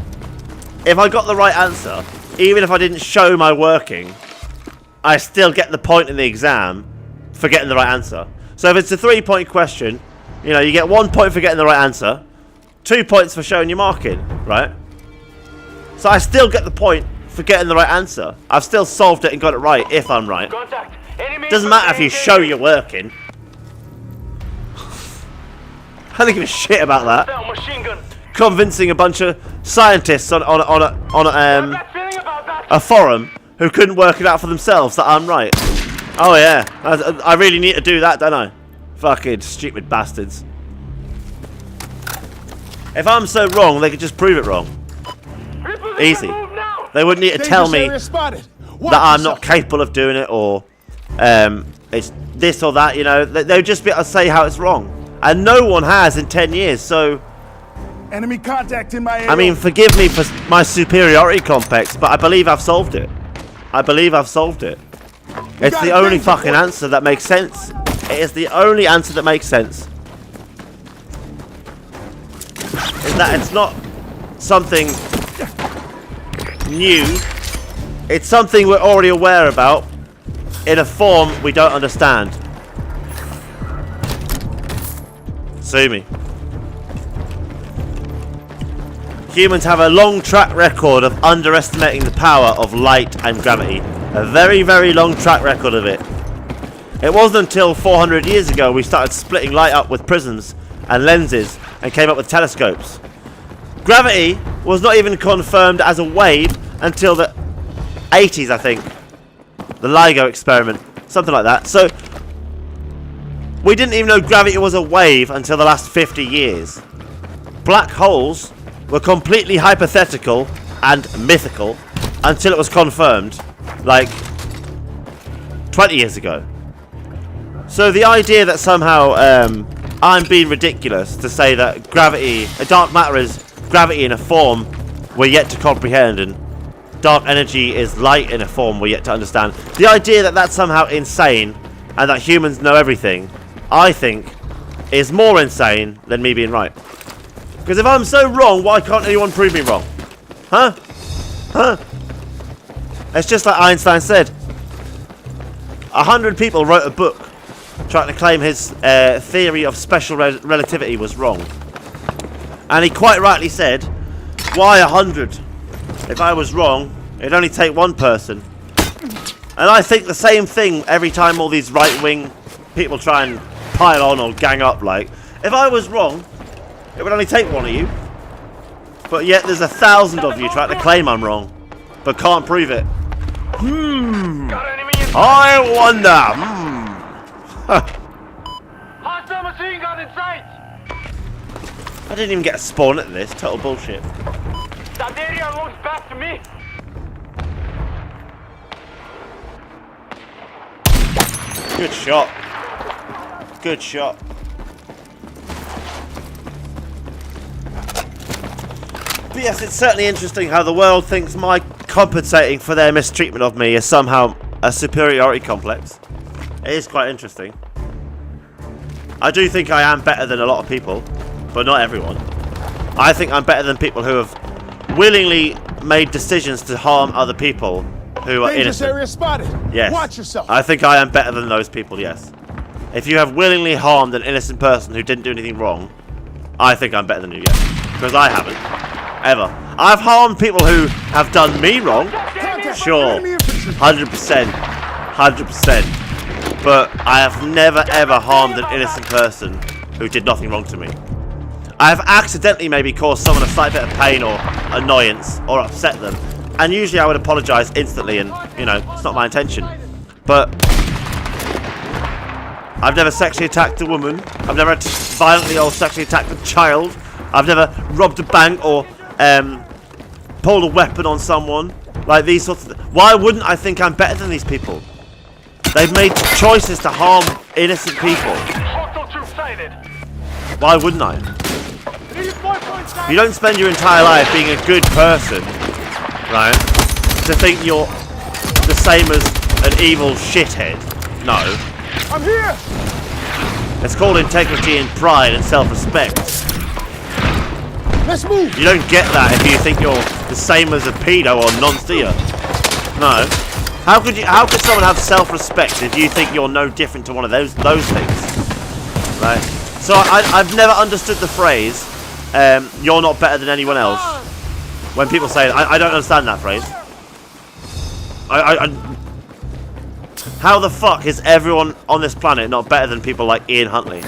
if I got the right answer, even if I didn't show my working, I still get the point in the exam for getting the right answer. So if it's a 3-point question, you know, you get 1 point for getting the right answer, 2 points for showing your marking, right? So I still get the point for getting the right answer. I've still solved it and got it right if I'm right. Doesn't matter if you show you're working. I don't give a shit about that. Convincing a bunch of scientists on a forum who couldn't work it out for themselves that I'm right. Oh yeah, I really need to do that, don't I? Fucking stupid bastards. If I'm so wrong, they could just prove it wrong. Easy. They wouldn't need to tell me that I'm not capable of doing it, or it's this or that, you know. They would just be able to say how it's wrong. And no one has in 10 years, so... Enemy contact in my area. I mean, forgive me for my superiority complex, but I believe I've solved it. I believe I've solved it. It's the only fucking answer that makes sense. It is the only answer that makes sense. Is that it's not something new. It's something we're already aware about in a form we don't understand. Sue me. Humans have a long track record of underestimating the power of light and gravity. A very, very long track record of it. It wasn't until 400 years ago we started splitting light up with prisms and lenses and came up with telescopes. Gravity was not even confirmed as a wave until the 80s, I think. The LIGO experiment. Something like that. So, we didn't even know gravity was a wave until the last 50 years. Black holes were completely hypothetical and mythical until it was confirmed, like, 20 years ago. So the idea that somehow I'm being ridiculous to say that gravity, dark matter is gravity in a form we're yet to comprehend, and dark energy is light in a form we're yet to understand. The idea that that's somehow insane and that humans know everything, I think, is more insane than me being right. Because if I'm so wrong, why can't anyone prove me wrong? Huh? Huh? It's just like Einstein said. 100 people wrote a book trying to claim his theory of special relativity was wrong. And he quite rightly said, why 100? If I was wrong, it'd only take one person. And I think the same thing every time all these right-wing people try and pile on or gang up, like, if I was wrong, it would only take one of you. But yet there's 1,000 of you trying to claim I'm wrong, but can't prove it. I wonder. Hostile machine gun in sight! I didn't even get a spawn at this. Total bullshit. That area looks back to me! Good shot. Good shot. But yes, it's certainly interesting how the world thinks my compensating for their mistreatment of me is somehow a superiority complex. It is quite interesting. I do think I am better than a lot of people, but not everyone. I think I'm better than people who have willingly made decisions to harm other people who are Dangerous innocent. area spotted! Yes. Watch yourself! I think I am better than those people, yes. If you have willingly harmed an innocent person who didn't do anything wrong, I think I'm better than you, yes. Because I haven't. Ever. I've harmed people who have done me wrong. Sure. 100%. 100%. But I have never ever harmed an innocent person who did nothing wrong to me. I have accidentally maybe caused someone a slight bit of pain or annoyance or upset them. And usually I would apologise instantly and, you know, it's not my intention. But I've never sexually attacked a woman. I've never violently or sexually attacked a child. I've never robbed a bank or pulled a weapon on someone. Like these sorts of why wouldn't I think I'm better than these people? They've made choices to harm innocent people. Why wouldn't I? You don't spend your entire life being a good person, right, to think you're the same as an evil shithead. No. I'm here! It's called integrity and pride and self-respect. Let's move! You don't get that if you think you're the same as a pedo or nonce, do you? No. How could someone have self-respect if you think you're no different to one of those things? Right. So I've never understood the phrase, you're not better than anyone else. When people say it, I don't understand that phrase. How the fuck is everyone on this planet not better than people like Ian Huntley?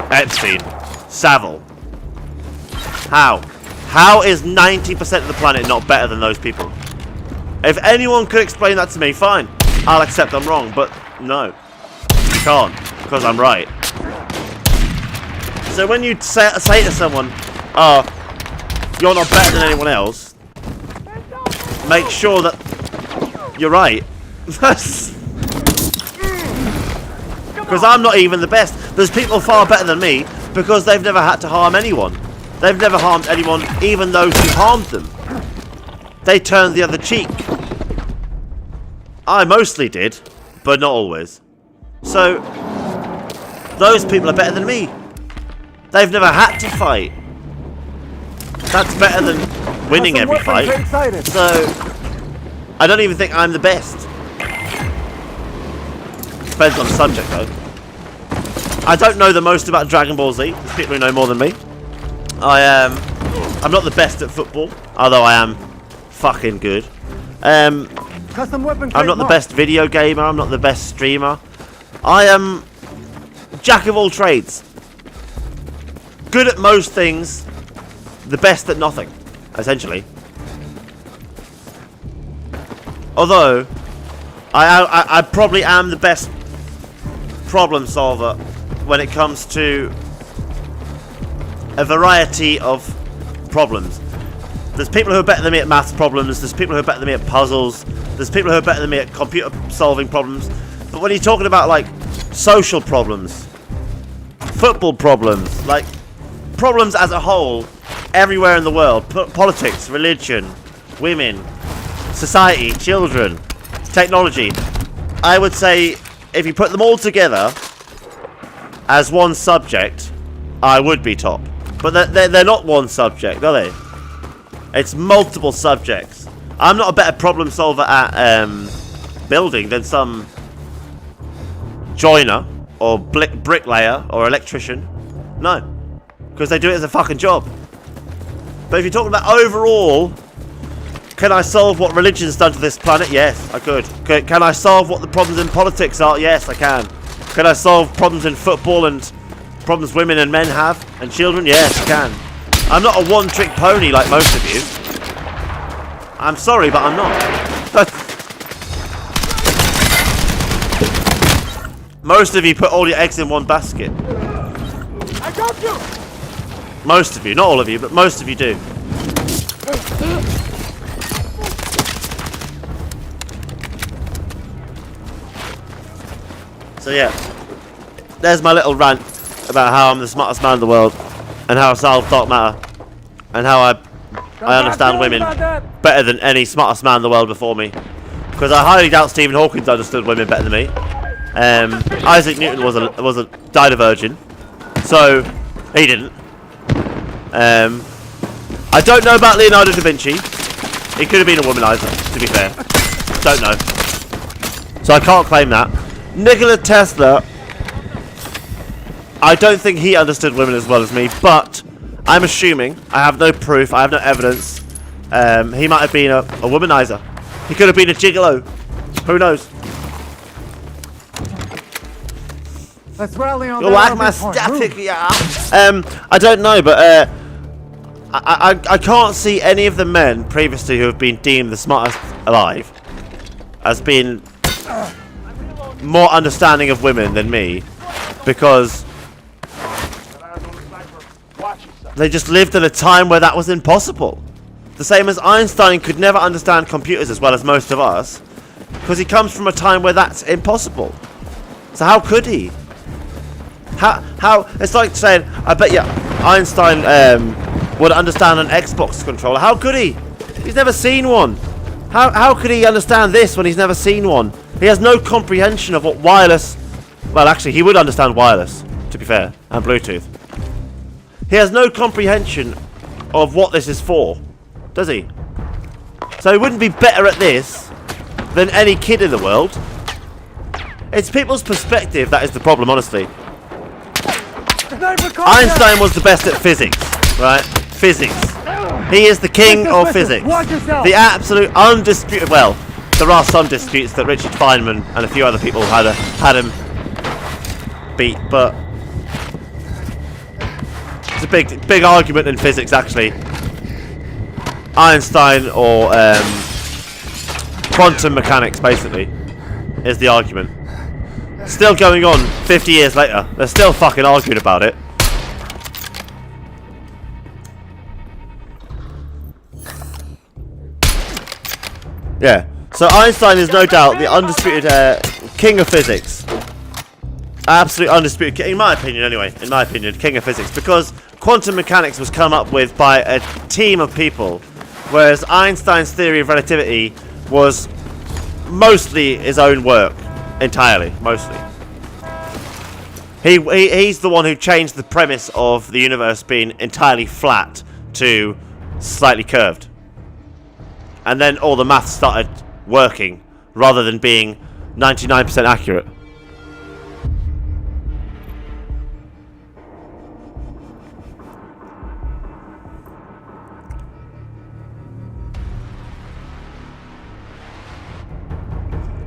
Epstein. Savile. How? How is 90% of the planet not better than those people? If anyone could explain that to me, fine. I'll accept I'm wrong, but no. You can't, because I'm right. So when you say to someone, oh, you're not better than anyone else, make sure that you're right. Because I'm not even the best. There's people far better than me because they've never had to harm anyone. They've never harmed anyone, even those who harmed them. They turned the other cheek. I mostly did, but not always. So, those people are better than me. They've never had to fight. That's better than winning every fight. So, I don't even think I'm the best. Depends on the subject, though. I don't know the most about Dragon Ball Z. There's people who know more than me. I'm not the best at football, although I am fucking good. I'm not the best video gamer. I'm not the best streamer. I am jack of all trades. Good at most things, the best at nothing, essentially. Although, I probably am the best problem solver when it comes to a variety of problems. There's people who are better than me at maths problems, there's people who are better than me at puzzles, there's people who are better than me at computer solving problems. But when you're talking about like social problems, football problems, like problems as a whole, everywhere in the world, politics, religion, women, society, children, technology, I would say if you put them all together as one subject, I would be top. But they're not one subject, are they? It's multiple subjects. I'm not a better problem solver at building than some joiner or bricklayer or electrician. No, because they do it as a fucking job. But if you're talking about overall, can I solve what religion's done to this planet? Yes, I could. Can I solve what the problems in politics are? Yes, I can. Can I solve problems in football and problems women and men have and children? Yes, I can. I'm not a one-trick pony like most of you. I'm sorry, but I'm not. Most of you put all your eggs in one basket. I got you! Most of you, not all of you, but most of you do. So yeah, there's my little rant about how I'm the smartest man in the world, and how I solve dark matter, and how I understand women better than any smartest man in the world before me. Because I highly doubt Stephen Hawking understood women better than me. Isaac Newton died a virgin, so he didn't. I don't know about Leonardo da Vinci. He could have been a womanizer, to be fair. Don't know. So I can't claim that. Nikola Tesla, I don't think he understood women as well as me, but I'm assuming, I have no proof, I have no evidence, he might have been a womanizer. He could have been a gigolo. Who knows? Let's rally on You like my static, yeah? I don't know, but I can't see any of the men previously who have been deemed the smartest alive as being more understanding of women than me, because they just lived in a time where that was impossible. The same as Einstein could never understand computers as well as most of us, because he comes from a time where that's impossible. So how could he? How? It's like saying, I bet you Einstein would understand an Xbox controller. How could he? He's never seen one. How could he understand this when he's never seen one? He has no comprehension of what wireless... Well, actually, he would understand wireless, to be fair, and Bluetooth. He has no comprehension of what this is for, does he? So he wouldn't be better at this than any kid in the world. It's people's perspective that is the problem, honestly. Einstein was the best at physics, right? Physics. He is the king of physics. The absolute undisputed... Well, there are some disputes that Richard Feynman and a few other people had him beat, but it's a big argument in physics, actually. Einstein or quantum mechanics, basically, is the argument. Still going on 50 years later. They're still fucking arguing about it. Yeah. So Einstein is no doubt the undisputed king of physics. Absolute undisputed king, in my opinion anyway, king of physics. Because quantum mechanics was come up with by a team of people, whereas Einstein's theory of relativity was mostly his own work. Entirely, mostly. He's the one who changed the premise of the universe being entirely flat to slightly curved. And then all the maths started working, rather than being 99% accurate.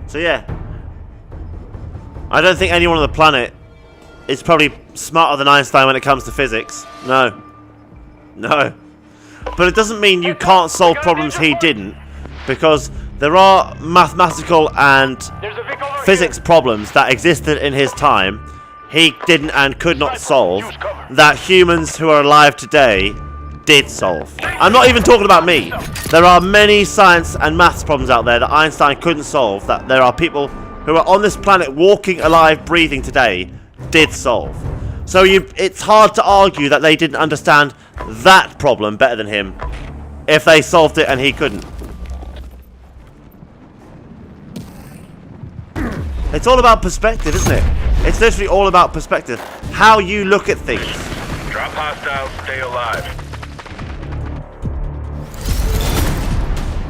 So yeah, I don't think anyone on the planet is probably smarter than Einstein when it comes to physics. No. No. But it doesn't mean you can't solve problems he didn't, because There are mathematical and There's a Vic over physics problems that existed in his time he didn't and could not solve that humans who are alive today did solve. I'm not even talking about me. There are many science and maths problems out there that Einstein couldn't solve, that there are people who are on this planet walking alive, breathing today, did solve. So it's hard to argue that they didn't understand that problem better than him if they solved it and he couldn't. It's all about perspective, isn't it? It's literally all about perspective. How you look at things. Drop hostiles, stay alive.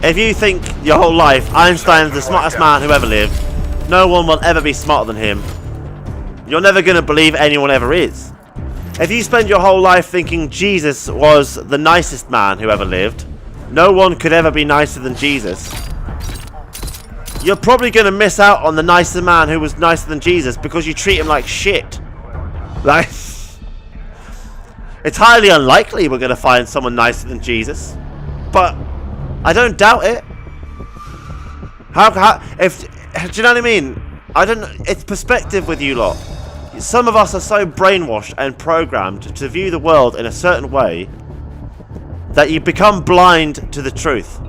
If you think your whole life Einstein's the smartest man who ever lived, no one will ever be smarter than him, you're never going to believe anyone ever is. If you spend your whole life thinking Jesus was the nicest man who ever lived, no one could ever be nicer than Jesus, you're probably going to miss out on the nicer man who was nicer than Jesus because you treat him like shit. Like, it's highly unlikely we're going to find someone nicer than Jesus, but I don't doubt it. Do you know what I mean? I don't. It's perspective with you lot. Some of us are so brainwashed and programmed to view the world in a certain way that you become blind to the truth.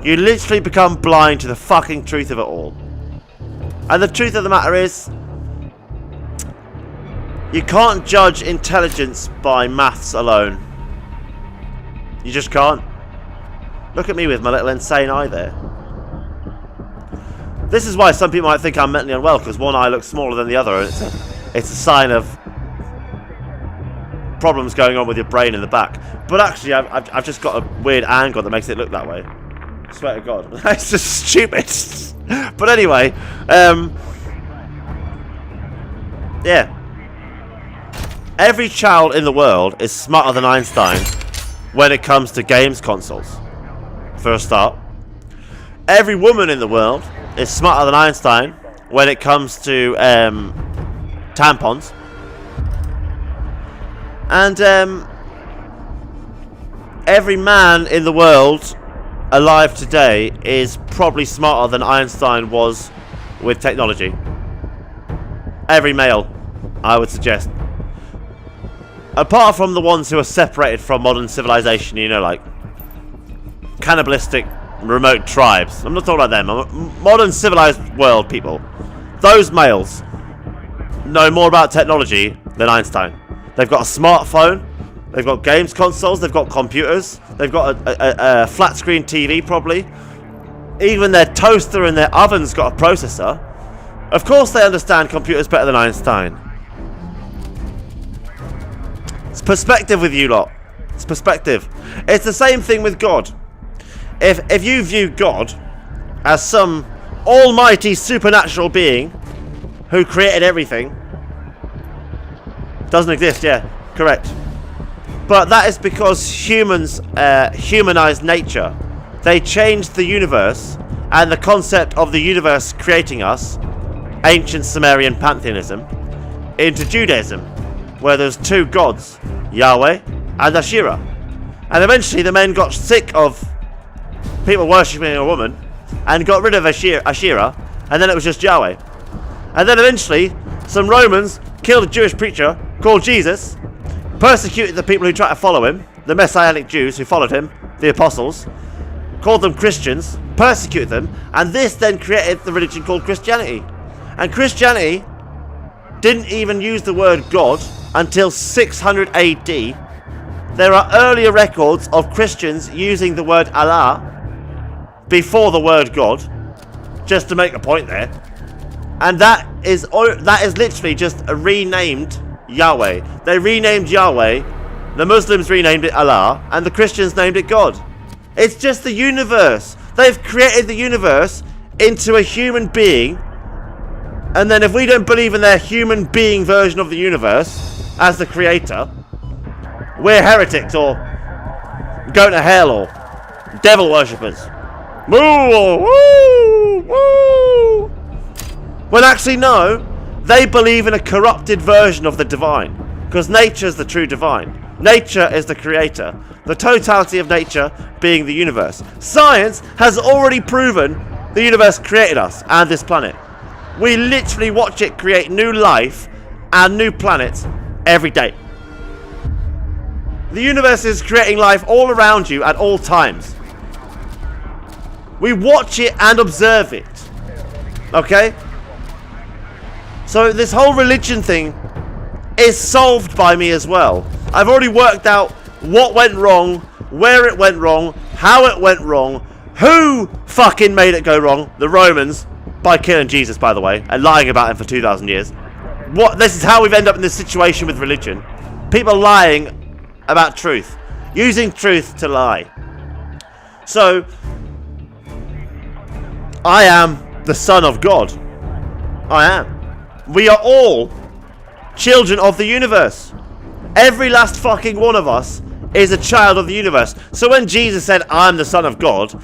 You literally become blind to the fucking truth of it all. And the truth of the matter is, you can't judge intelligence by maths alone. You just can't. Look at me with my little insane eye there. This is why some people might think I'm mentally unwell, because one eye looks smaller than the other, and it's a sign of problems going on with your brain in the back. But actually, I've just got a weird angle that makes it look that way. I swear to God. It's just stupid. But anyway, yeah. Every child in the world is smarter than Einstein when it comes to games consoles, for a start. Every woman in the world is smarter than Einstein when it comes to tampons. And every man in the world alive today is probably smarter than Einstein was with technology. Every male, I would suggest. Apart from the ones who are separated from modern civilization, you know, like cannibalistic remote tribes. I'm not talking about them. Modern civilized world people. Those males know more about technology than Einstein. They've got a smartphone. They've got games consoles. They've got computers. They've got a flat screen TV probably. Even their toaster and their oven's got a processor. Of course they understand computers better than Einstein. It's perspective with you lot. It's perspective. It's the same thing with God. If you view God as some almighty supernatural being who created everything, doesn't exist, yeah, correct. But that is because humans humanized nature. They changed the universe and the concept of the universe creating us, ancient Sumerian pantheism, into Judaism, where there's two gods, Yahweh and Asherah. And eventually the men got sick of people worshipping a woman and got rid of Asherah, and then it was just Yahweh. And then eventually some Romans killed a Jewish preacher called Jesus, persecuted the people who tried to follow him, the Messianic Jews who followed him, the apostles, called them Christians, persecuted them, and this then created the religion called Christianity. And Christianity didn't even use the word God until 600 AD. There are earlier records of Christians using the word Allah before the word God, just to make a point there. And that is literally just a renamed Yahweh. They renamed Yahweh, the Muslims renamed it Allah, and the Christians named it God. It's just the universe. They've created the universe into a human being, and then if we don't believe in their human being version of the universe as the creator, we're heretics or going to hell or devil worshippers. Woo, woo, woo. When actually no, they believe in a corrupted version of the divine, because nature's the true divine. Nature is the creator. The totality of nature being the universe. Science has already proven the universe created us and this planet. We literally watch it create new life and new planets every day. The universe is creating life all around you at all times. We watch it and observe it. Okay? So this whole religion thing is solved by me as well. I've already worked out what went wrong, where it went wrong, how it went wrong, who fucking made it go wrong. The Romans, by killing Jesus, by the way, and lying about him for 2,000 years. This is how we've ended up in this situation with religion. People lying about truth. Using truth to lie. So, I am the Son of God. I am. We are all children of the universe. Every last fucking one of us is a child of the universe. So when Jesus said, I'm the Son of God,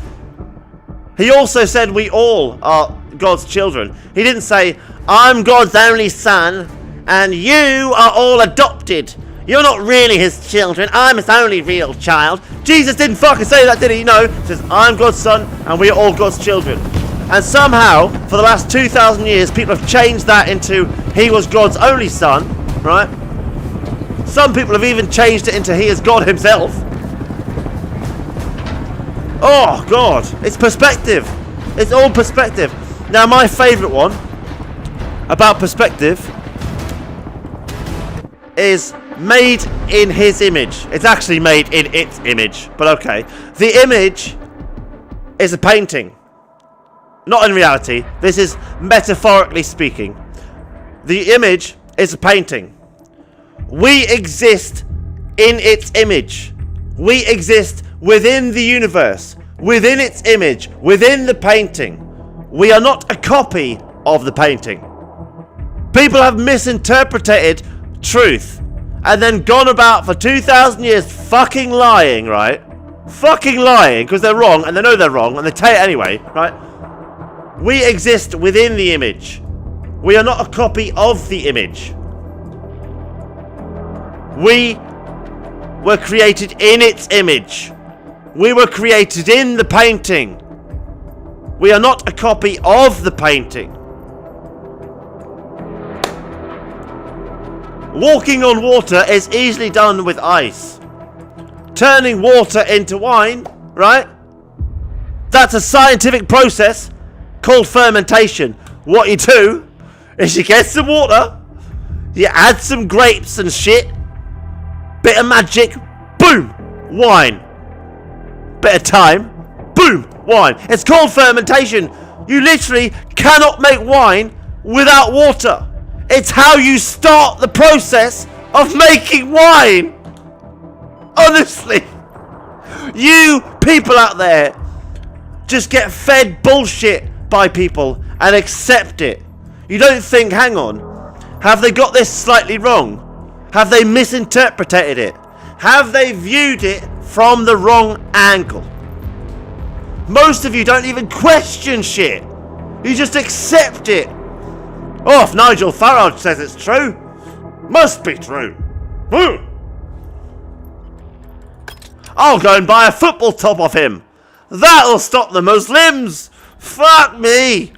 he also said we all are God's children. He didn't say, I'm God's only son, and you are all adopted. You're not really his children. I'm his only real child. Jesus didn't fucking say that, did he? No. He says, I'm God's son, and we are all God's children. And somehow, for the last 2,000 years, people have changed that into he was God's only son, right? Some people have even changed it into he is God himself. Oh, God. It's perspective. It's all perspective. Now, my favourite one about perspective is made in his image. It's actually made in its image, but okay. The image is a painting. Not in reality. This is metaphorically speaking. The image is a painting. We exist in its image. We exist within the universe, within its image, within the painting. We are not a copy of the painting. People have misinterpreted truth and then gone about for 2,000 years fucking lying, right? Fucking lying because they're wrong and they know they're wrong and they tell it anyway, right? We exist within the image. We are not a copy of the image. We were created in its image. We were created in the painting. We are not a copy of the painting. Walking on water is easily done with ice. Turning water into wine, right? That's a scientific process called fermentation. What you do is you get some water, you add some grapes and shit, bit of magic, boom, wine. Bit of time, boom, wine. It's called fermentation. You literally cannot make wine without water. It's how you start the process of making wine. Honestly. You people out there just get fed bullshit by people and accept it. You don't think, hang on, have they got this slightly wrong? Have they misinterpreted it? Have they viewed it from the wrong angle? Most of you don't even question shit. You just accept it. Oh, if Nigel Farage says it's true, must be true. I'll go and buy a football top off him. That'll stop the Muslims. Fuck me.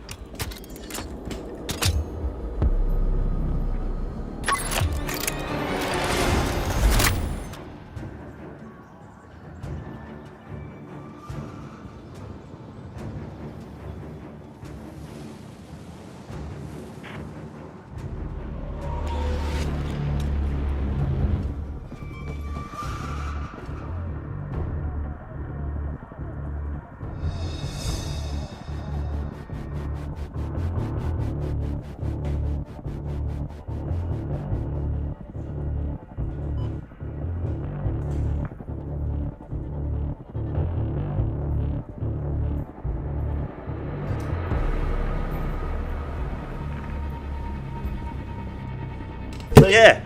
So yeah,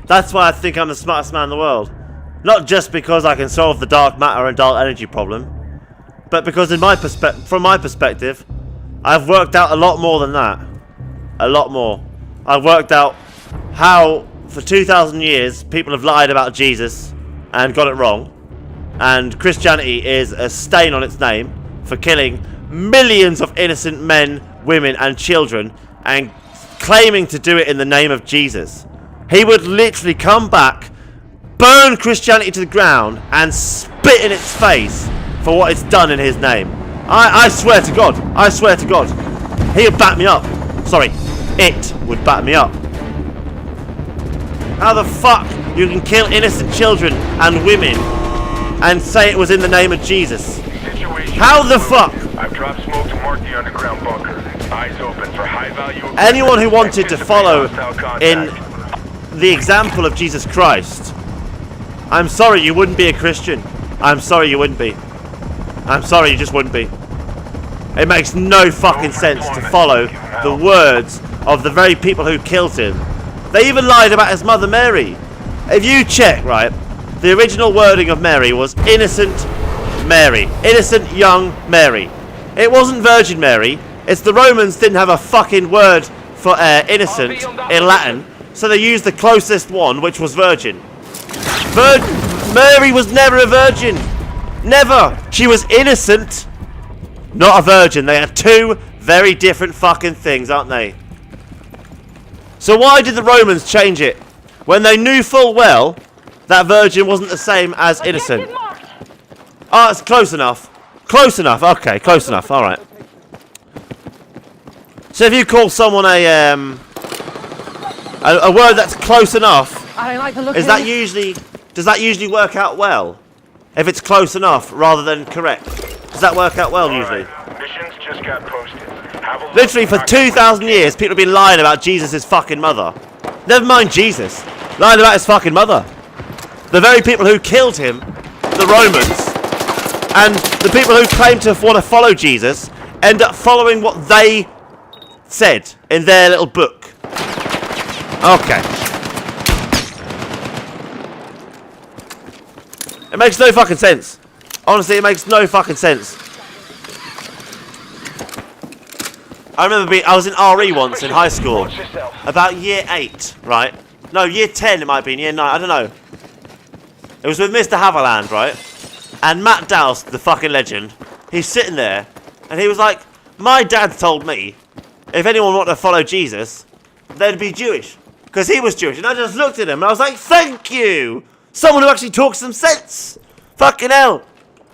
that's why I think I'm the smartest man in the world. Not just because I can solve the dark matter and dark energy problem, but because from my perspective, I've worked out a lot more than that. A lot more. I've worked out how for 2,000 years, people have lied about Jesus and got it wrong. And Christianity is a stain on its name for killing millions of innocent men, women, and children and claiming to do it in the name of Jesus. He would literally come back, burn Christianity to the ground, and spit in its face for what it's done in his name. I swear to God. I swear to God. He would back me up. Sorry. It would back me up. How the fuck you can kill innocent children and women and say it was in the name of Jesus? Situation How the fuck? I've dropped smoke to mark the underground bunker. Eyes open for high value equipment. Anyone who wanted to Anticipate follow hostile in contact. the example of Jesus Christ, I'm sorry you wouldn't be a Christian. I'm sorry you wouldn't be. I'm sorry you just wouldn't be. It makes no fucking sense to follow the words of the very people who killed him. They even lied about his mother Mary. If you check, right, the original wording of Mary was innocent Mary. Innocent young Mary. It wasn't Virgin Mary. It's the Romans didn't have a fucking word for innocent in Latin, so they used the closest one, which was virgin. Mary was never a virgin. Never. She was innocent, not a virgin. They are two very different fucking things, aren't they? So why did the Romans change it when they knew full well that virgin wasn't the same as innocent? Objective marked. Oh, it's close enough. Close enough. Okay, close enough. All right. So if you call someone a word that's close enough, I don't like the look does of that it. usually work out well? If it's close enough rather than correct, does that work out well usually? Alright, missions just got posted. Have a look. Literally for 2,000 years, people have been lying about Jesus' fucking mother. Never mind Jesus, lying about his fucking mother. The very people who killed him, the Romans, and the people who claim to want to follow Jesus, end up following what they said in their little book. Okay. It makes no fucking sense. Honestly, it makes no fucking sense. I remember I was in RE once in high school. About year 8, right? No, year 10 it might have been, year 9, I don't know. It was with Mr. Haviland, right? And Matt Dowse, the fucking legend, he's sitting there, and he was like, my dad told me, if anyone wanted to follow Jesus, they'd be Jewish. Because he was Jewish. And I just looked at him, and I was like, thank you! Someone who actually talks some sense! Fucking hell!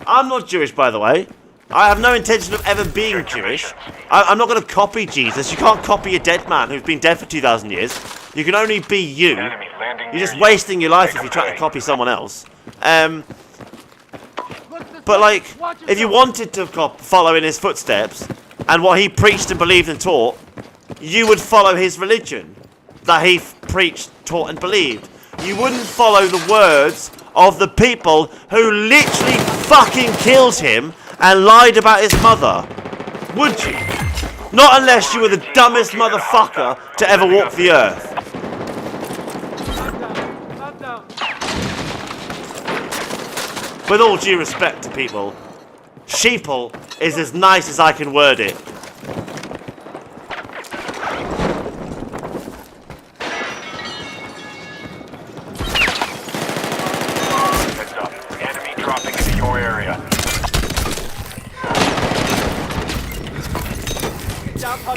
I'm not Jewish, by the way. I have no intention of ever being Jewish. I'm not going to copy Jesus. You can't copy a dead man who's been dead for 2,000 years. You can only be you. Enemy landing You're near just you. wasting your life if Take you them try to away. copy someone else. But like, if you wanted to follow in his footsteps and what he preached and believed and taught, you would follow his religion that he preached, taught and believed. You wouldn't follow the words of the people who literally fucking killed him and lied about his mother. Would you? Not unless you were the dumbest motherfucker to ever walk the earth. With all due respect to people, sheeple is as nice as I can word it. Heads up. Enemy dropping into your area.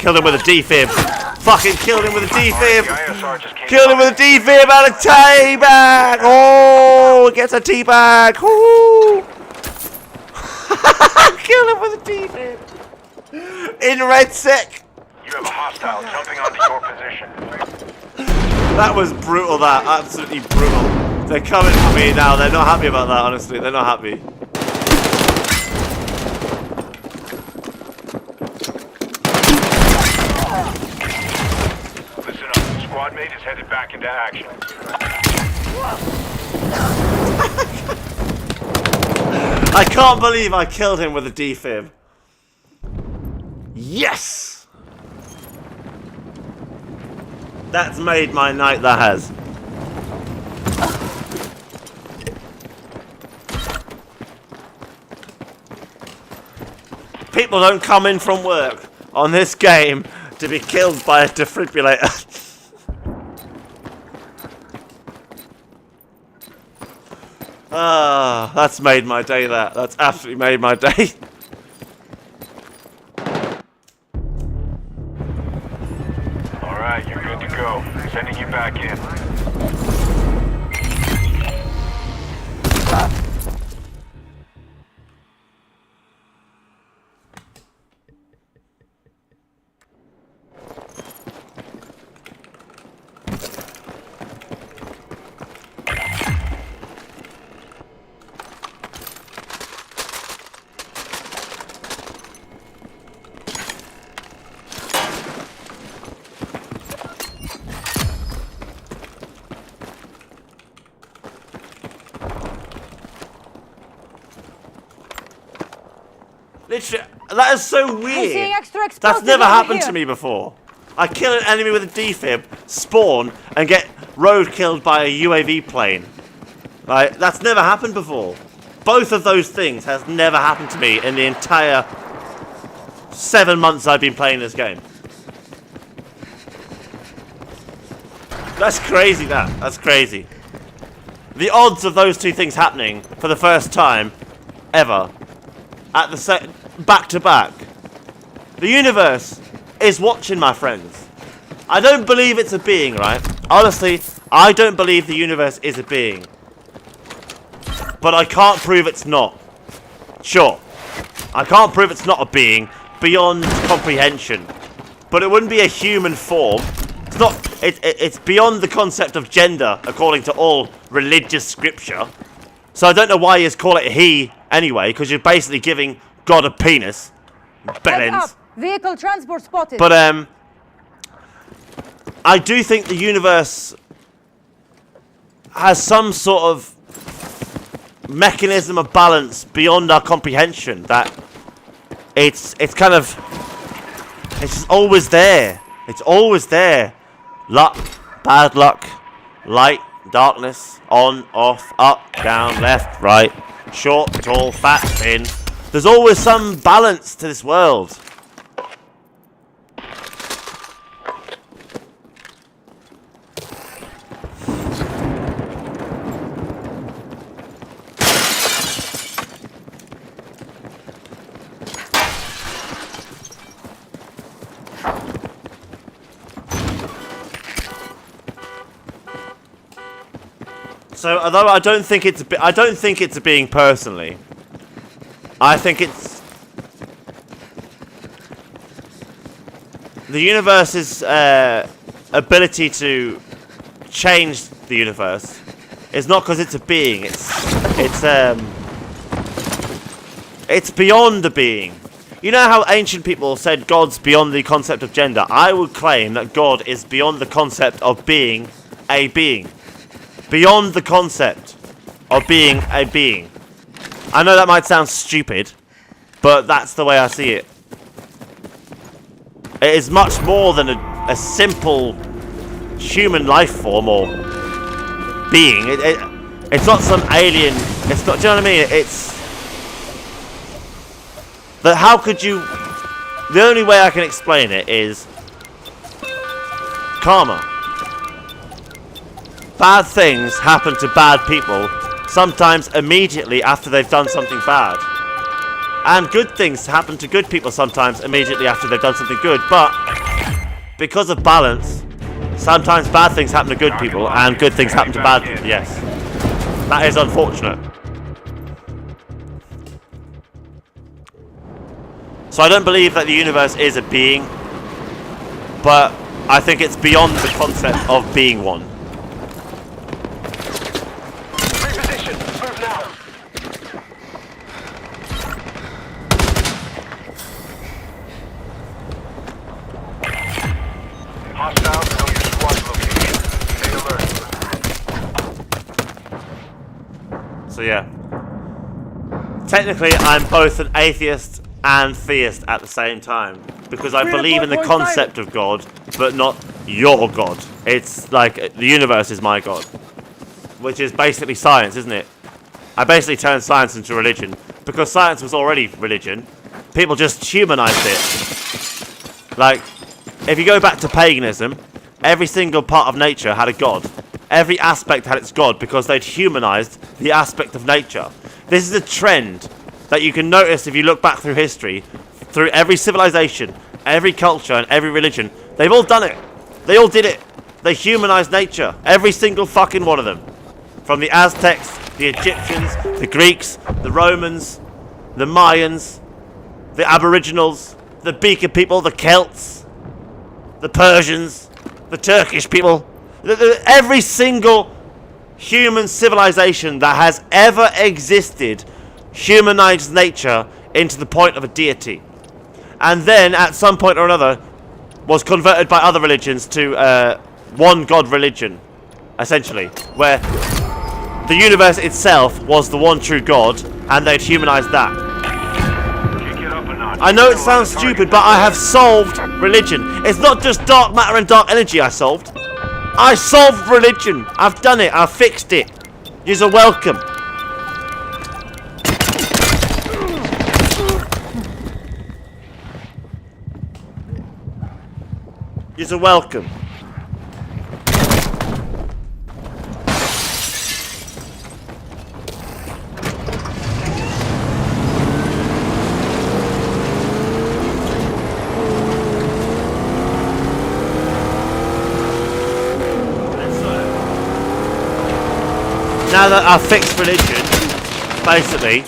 Killed him with a defib. Fucking killed him with a The defib. ISR just came Killed him with a defib and a teabag. Oh, it gets a teabag. Ooh. Killed him with a defib. In red sec. You have a hostile jumping onto your position. That was brutal, that. Absolutely brutal. They're coming for me now. They're not happy about that, honestly. They're not happy. Listen up. Squad mate is headed back into action. I can't believe I killed him with a defib. Yes! That's made my night, that has. People don't come in from work on this game to be killed by a defibrillator. Ah, that's made my day, that. That's absolutely made my day. Alright, you're good to go. Sending you back in. Literally, that is so I'm seeing weird. extra That's explosives never over happened here. to me before. I kill an enemy with a defib, spawn, and get road killed by a UAV plane. Like, that's never happened before. Both of those things has never happened to me in the entire 7 months I've been playing this game. That's crazy, that. That's crazy. The odds of those two things happening for the first time ever at the back to back. The universe is watching, my friends. I don't believe it's a being, right? Honestly, I don't believe the universe is a being. But I can't prove it's not. Sure. I can't prove it's not a being beyond comprehension. But it wouldn't be a human form. It's not. It's beyond the concept of gender, according to all religious scripture. So I don't know why you call it he anyway, because you're basically giving God a penis. Heads Bellends. up. Vehicle transport spotted. But I do think the universe has some sort of mechanism of balance beyond our comprehension. That it's kind of, it's just always there. It's always there. Luck, bad luck, light, darkness, on, off, up, down, left, right, short, tall, fat, thin. There's always some balance to this world. So, although I don't think it's a being personally, I think it's the universe's ability to change the universe is not because it's a being. It's beyond a being. You know how ancient people said God's beyond the concept of gender? I would claim that God is beyond the concept of being a being. Beyond the concept of being a being. I know that might sound stupid, but that's the way I see it. It is much more than a simple human life form or being. It's not some alien. It's not. Do you know what I mean? It's that. How could you? The only way I can explain it is karma. Bad things happen to bad people, sometimes immediately after they've done something bad. And good things happen to good people sometimes immediately after they've done something good. But because of balance, sometimes bad things happen to good people and good things happen to bad people. Yes. That is unfortunate. So I don't believe that the universe is a being, but I think it's beyond the concept of being one. Reposition. Move now. Hostiles know your squad location. Stay alert. So yeah. Technically, I'm both an atheist and theist at the same time. Because I believe in the concept of God, but not your God. It's like, the universe is my God. Which is basically science, isn't it? I basically turned science into religion. Because science was already religion. People just humanized it. Like, if you go back to paganism, every single part of nature had a god. every aspect had its god because they'd humanized the aspect of nature. This is a trend that you can notice if you look back through history, through every civilization, every culture, and every religion. They've all done it. They all did it. They humanized nature. Every single fucking one of them. From the Aztecs, the Egyptians, the Greeks, the Romans, the Mayans, the Aboriginals, the Beaker people, the Celts, the Persians, the Turkish people. Every single human civilization that has ever existed humanized nature into the point of a deity. And then, at some point or another, was converted by other religions to one god religion, essentially, where the universe itself was the one true god, and they'd humanized that. I know it sounds stupid, but I have solved religion. It's not just dark matter and dark energy I solved. I solved religion. I've done it. I've fixed it. You're welcome. You're welcome. Now that I've fixed religion, basically,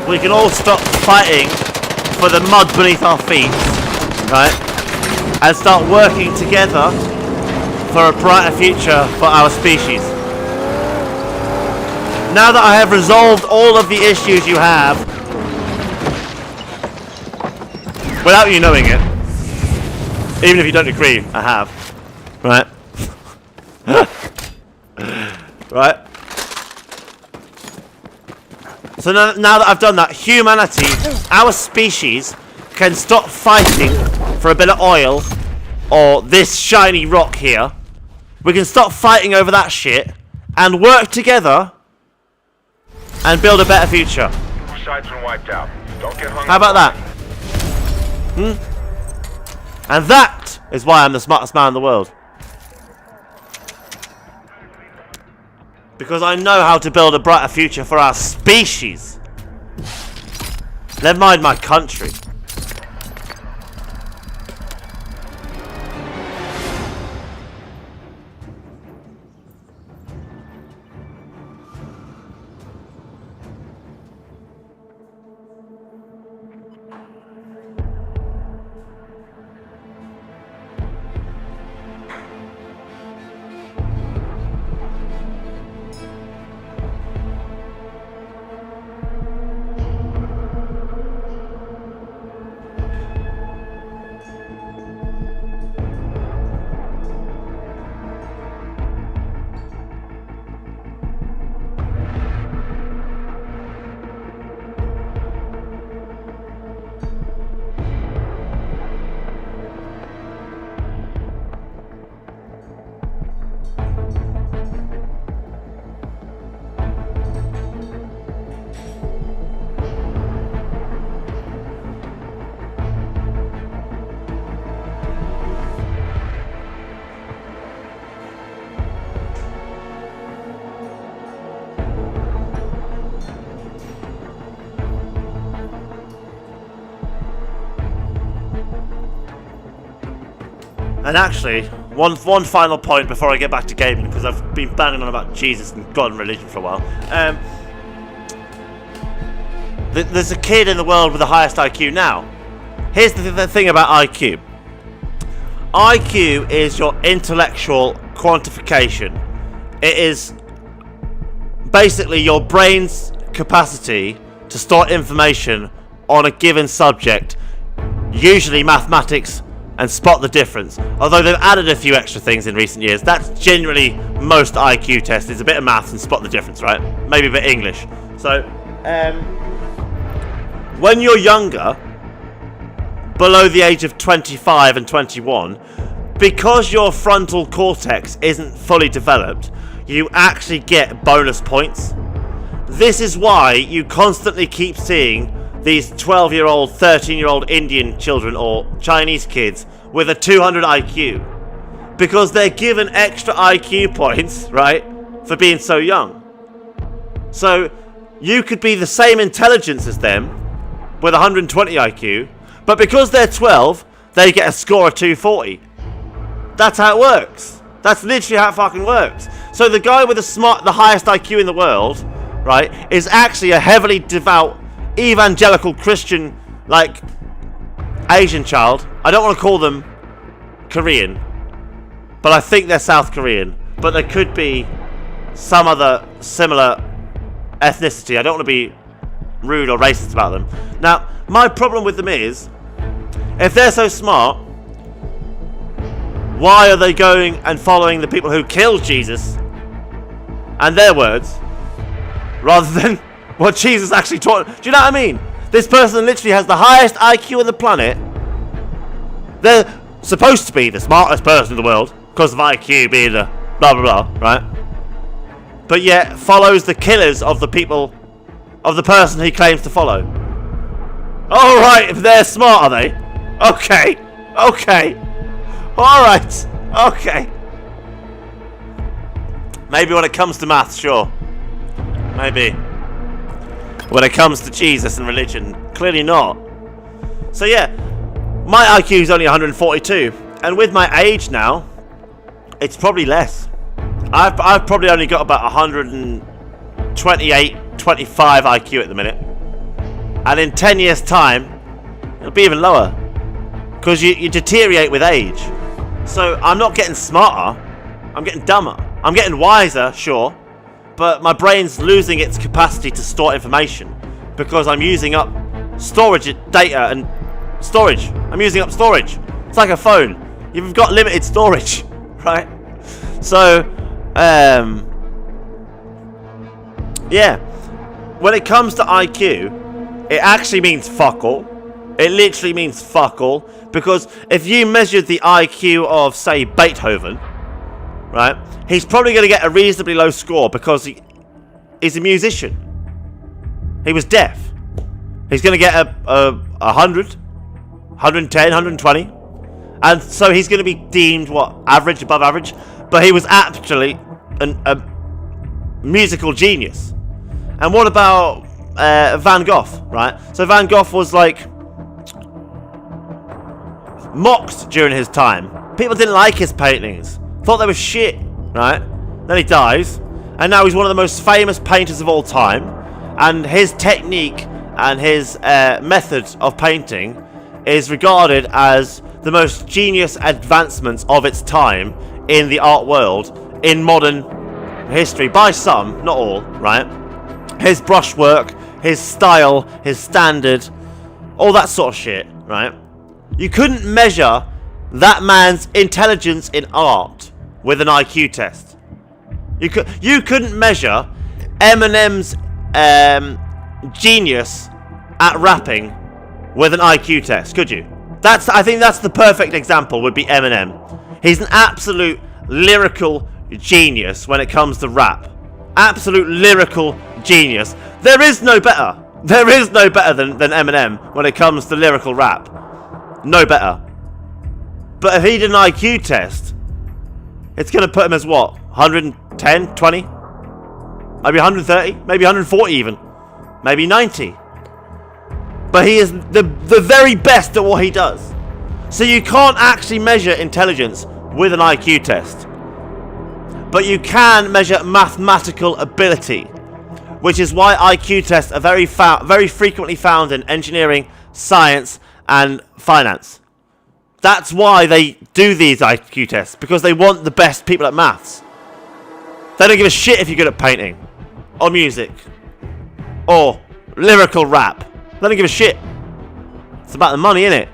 we can all stop fighting for the mud beneath our feet, right? And start working together for a brighter future for our species. Now that I have resolved all of the issues you have, without you knowing it, even if you don't agree, I have, right? Right? So now that I've done that, humanity, our species, can stop fighting for a bit of oil or this shiny rock here. We can stop fighting over that shit and work together and build a better future. Side's been wiped out. Don't get hung How about that? And that is why I'm the smartest man in the world. Because I know how to build a brighter future for our species. Never mind my country. And actually, one final point before I get back to gaming, because I've been banging on about Jesus and God and religion for a while. There's a kid in the world with the highest IQ now. Here's the thing about IQ. IQ is your intellectual quantification. It is basically your brain's capacity to store information on a given subject, usually mathematics, and spot the difference. Although they've added a few extra things in recent years, that's generally most IQ tests. It's a bit of maths and spot the difference, right? Maybe a bit of English. So, when you're younger, below the age of 25 and 21, because your frontal cortex isn't fully developed, you actually get bonus points. This is why you constantly keep seeing these 12-year-old, 13-year-old Indian children or Chinese kids with a 200 IQ. because they're given extra IQ points, right, for being so young. So you could be the same intelligence as them with 120 IQ, but because they're 12, they get a score of 240. That's how it works. That's literally how it fucking works. So the guy with the highest IQ in the world, right, is actually a heavily devout evangelical Christian, like, Asian child. I don't want to call them Korean, but I think they're South Korean. But there could be some other similar ethnicity. I don't want to be rude or racist about them. Now, my problem with them is, if they're so smart, why are they going and following the people who killed Jesus and their words rather than what Jesus actually taught? Do you know what I mean? This person literally has the highest IQ on the planet. They're supposed to be the smartest person in the world because of IQ being a blah blah blah, right? But yet follows the killers of the people, of the person he claims to follow. All right, if they're smart, are they? Okay, okay, all right, okay. Maybe when it comes to maths, sure. Maybe. When it comes to Jesus and religion, clearly not. So yeah, my IQ is only 142, and with my age now, it's probably less. I've probably only got about 128, 25 IQ at the minute, and in 10 years' time, it'll be even lower, because you deteriorate with age. So I'm not getting smarter, I'm getting dumber. I'm getting wiser, sure, but my brain's losing its capacity to store information because I'm using up storage data and storage. I'm using up storage. It's like a phone. You've got limited storage, right? So, yeah. When it comes to IQ, it actually means fuck all. It literally means fuck all, because if you measured the IQ of, say, Beethoven, right, he's probably going to get a reasonably low score because he's a musician. He was deaf. He's going to get a 100, 110, 120. And so he's going to be deemed, what, average, above average? But he was actually a musical genius. And what about Van Gogh, right? So Van Gogh was, like, mocked during his time. People didn't like his paintings. Thought they were shit, right? Then he dies, and now he's one of the most famous painters of all time, and his technique and his method of painting is regarded as the most genius advancements of its time in the art world in modern history, by some, not all, right? His brushwork, his style, his standard, all that sort of shit, right? You couldn't measure that man's intelligence in art with an IQ test. You couldn't measure Eminem's genius at rapping with an IQ test, could you? I think that's the perfect example, would be Eminem. He's an absolute lyrical genius when it comes to rap. Absolute lyrical genius. There is no better. There is no better than Eminem when it comes to lyrical rap. No better. But if he did an IQ test, it's going to put him as what? 110, 20? Maybe 130? Maybe 140 even. Maybe 90. But he is the very best at what he does. So you can't actually measure intelligence with an IQ test. But you can measure mathematical ability, which is why IQ tests are very frequently found in engineering, science, and finance. That's why they do these IQ tests, because they want the best people at maths. They don't give a shit if you're good at painting, or music, or lyrical rap. They don't give a shit. It's about the money, innit?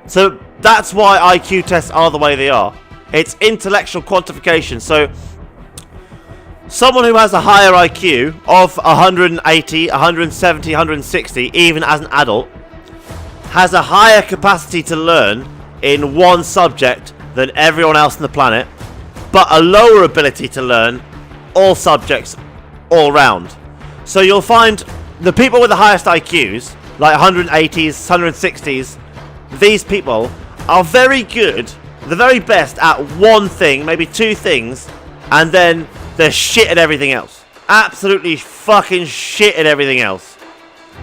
So that's why IQ tests are the way they are. It's intellectual quantification. So someone who has a higher IQ of 180, 170, 160, even as an adult, has a higher capacity to learn in one subject than everyone else on the planet, but a lower ability to learn all subjects all round. So you'll find the people with the highest IQs, like 180s, 160s, these people are very good the very best at one thing, maybe two things, and then they're shit at everything else. Absolutely fucking shit at everything else.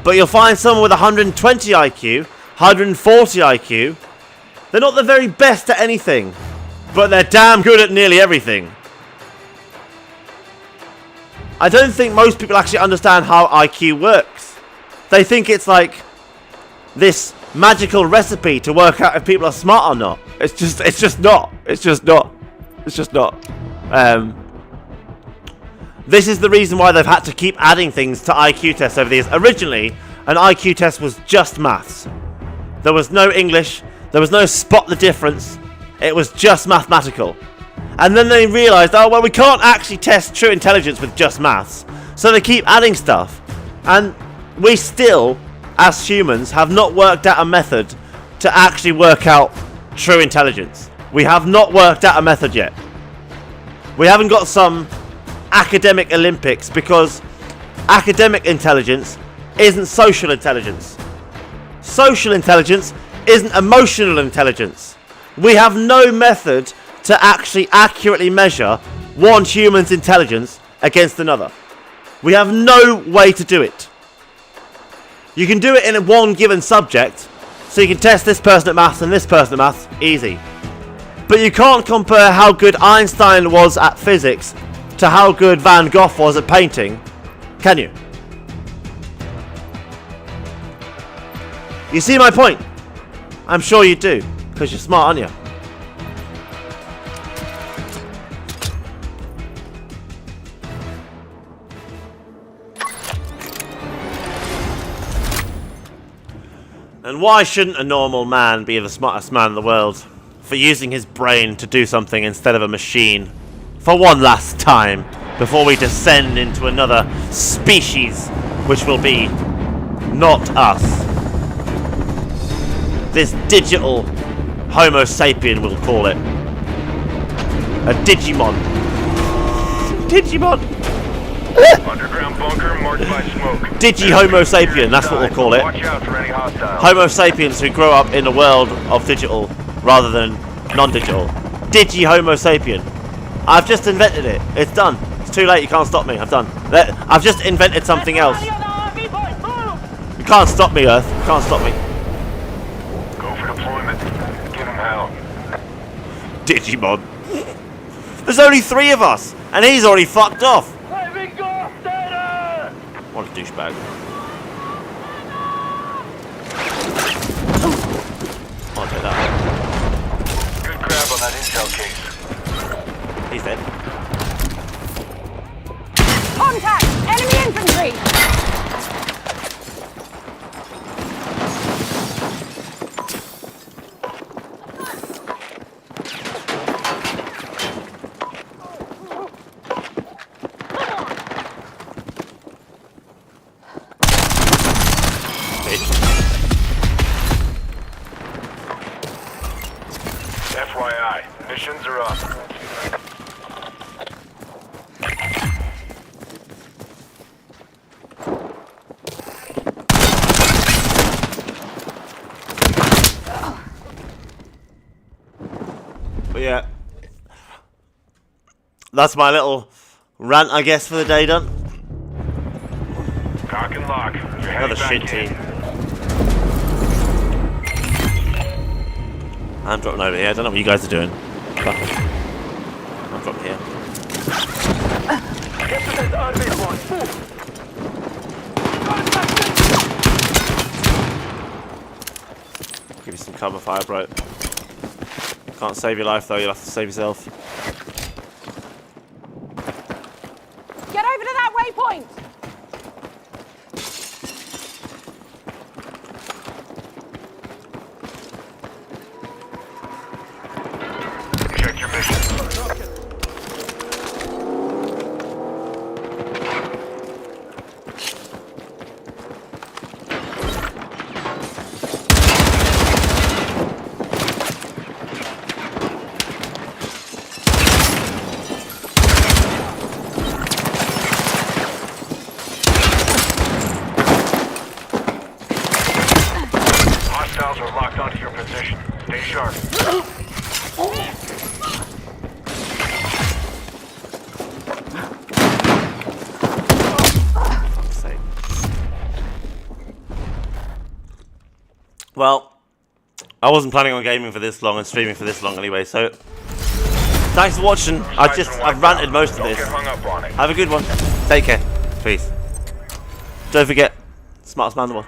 But you'll find someone with 120 IQ, 140 IQ, they're not the very best at anything, but they're damn good at nearly everything. I don't think most people actually understand how IQ works. They think it's like this magical recipe to work out if people are smart or not. It's just not. This is the reason why they've had to keep adding things to IQ tests over the years. Originally, an IQ test was just maths. There was no English, there was no spot the difference, it was just mathematical. And then they realised, oh well, we can't actually test true intelligence with just maths. So they keep adding stuff. And we still, as humans, have not worked out a method to actually work out true intelligence. We have not worked out a method yet. We haven't got some academic Olympics because academic intelligence isn't social intelligence. Social intelligence isn't emotional intelligence. We have no method to actually accurately measure one human's intelligence against another. We have no way to do it. You can do it in one given subject, so you can test this person at maths and this person at maths, easy. But you can't compare how good Einstein was at physics to how good Van Gogh was at painting, can you? You see my point? I'm sure you do, because you're smart, aren't you? And why shouldn't a normal man be the smartest man in the world for using his brain to do something instead of a machine for one last time before we descend into another species which will be not us? This digital Homo sapien, we'll call it. A Digimon. Digimon! Underground bunker marked by smoke. Digi-Homo sapien, that's what we'll call it. Watch out for any hostiles. Homo sapiens who grow up in a world of digital rather than non-digital. Digi-Homo sapien. I've just invented it. It's done. It's too late. You can't stop me. I've done. I've just invented something else. You can't stop me, Earth. You can't stop me. Go for deployment. Give him hell. Digimon. There's only 3 of us, and he's already fucked off. What a douchebag. I'll take that. Good grab on that intel case. He's dead. Contact! Enemy infantry! FYI, missions are up. But yeah, that's my little rant, I guess, for the day done. Cock and lock. You're Another heading back shit in. team. I'm dropping over here. I don't know what you guys are doing. But I'm dropping here. Get to this enemy point. Give you some cover fire, bro. Can't save your life though. You'll have to save yourself. Get over to that waypoint! Check your mission. Well, I wasn't planning on gaming for this long and streaming for this long anyway, so thanks for watching. I've ranted most of Don't this. get hung up on it. Have a good one. Take care. Peace. Don't forget, smartest man in the world.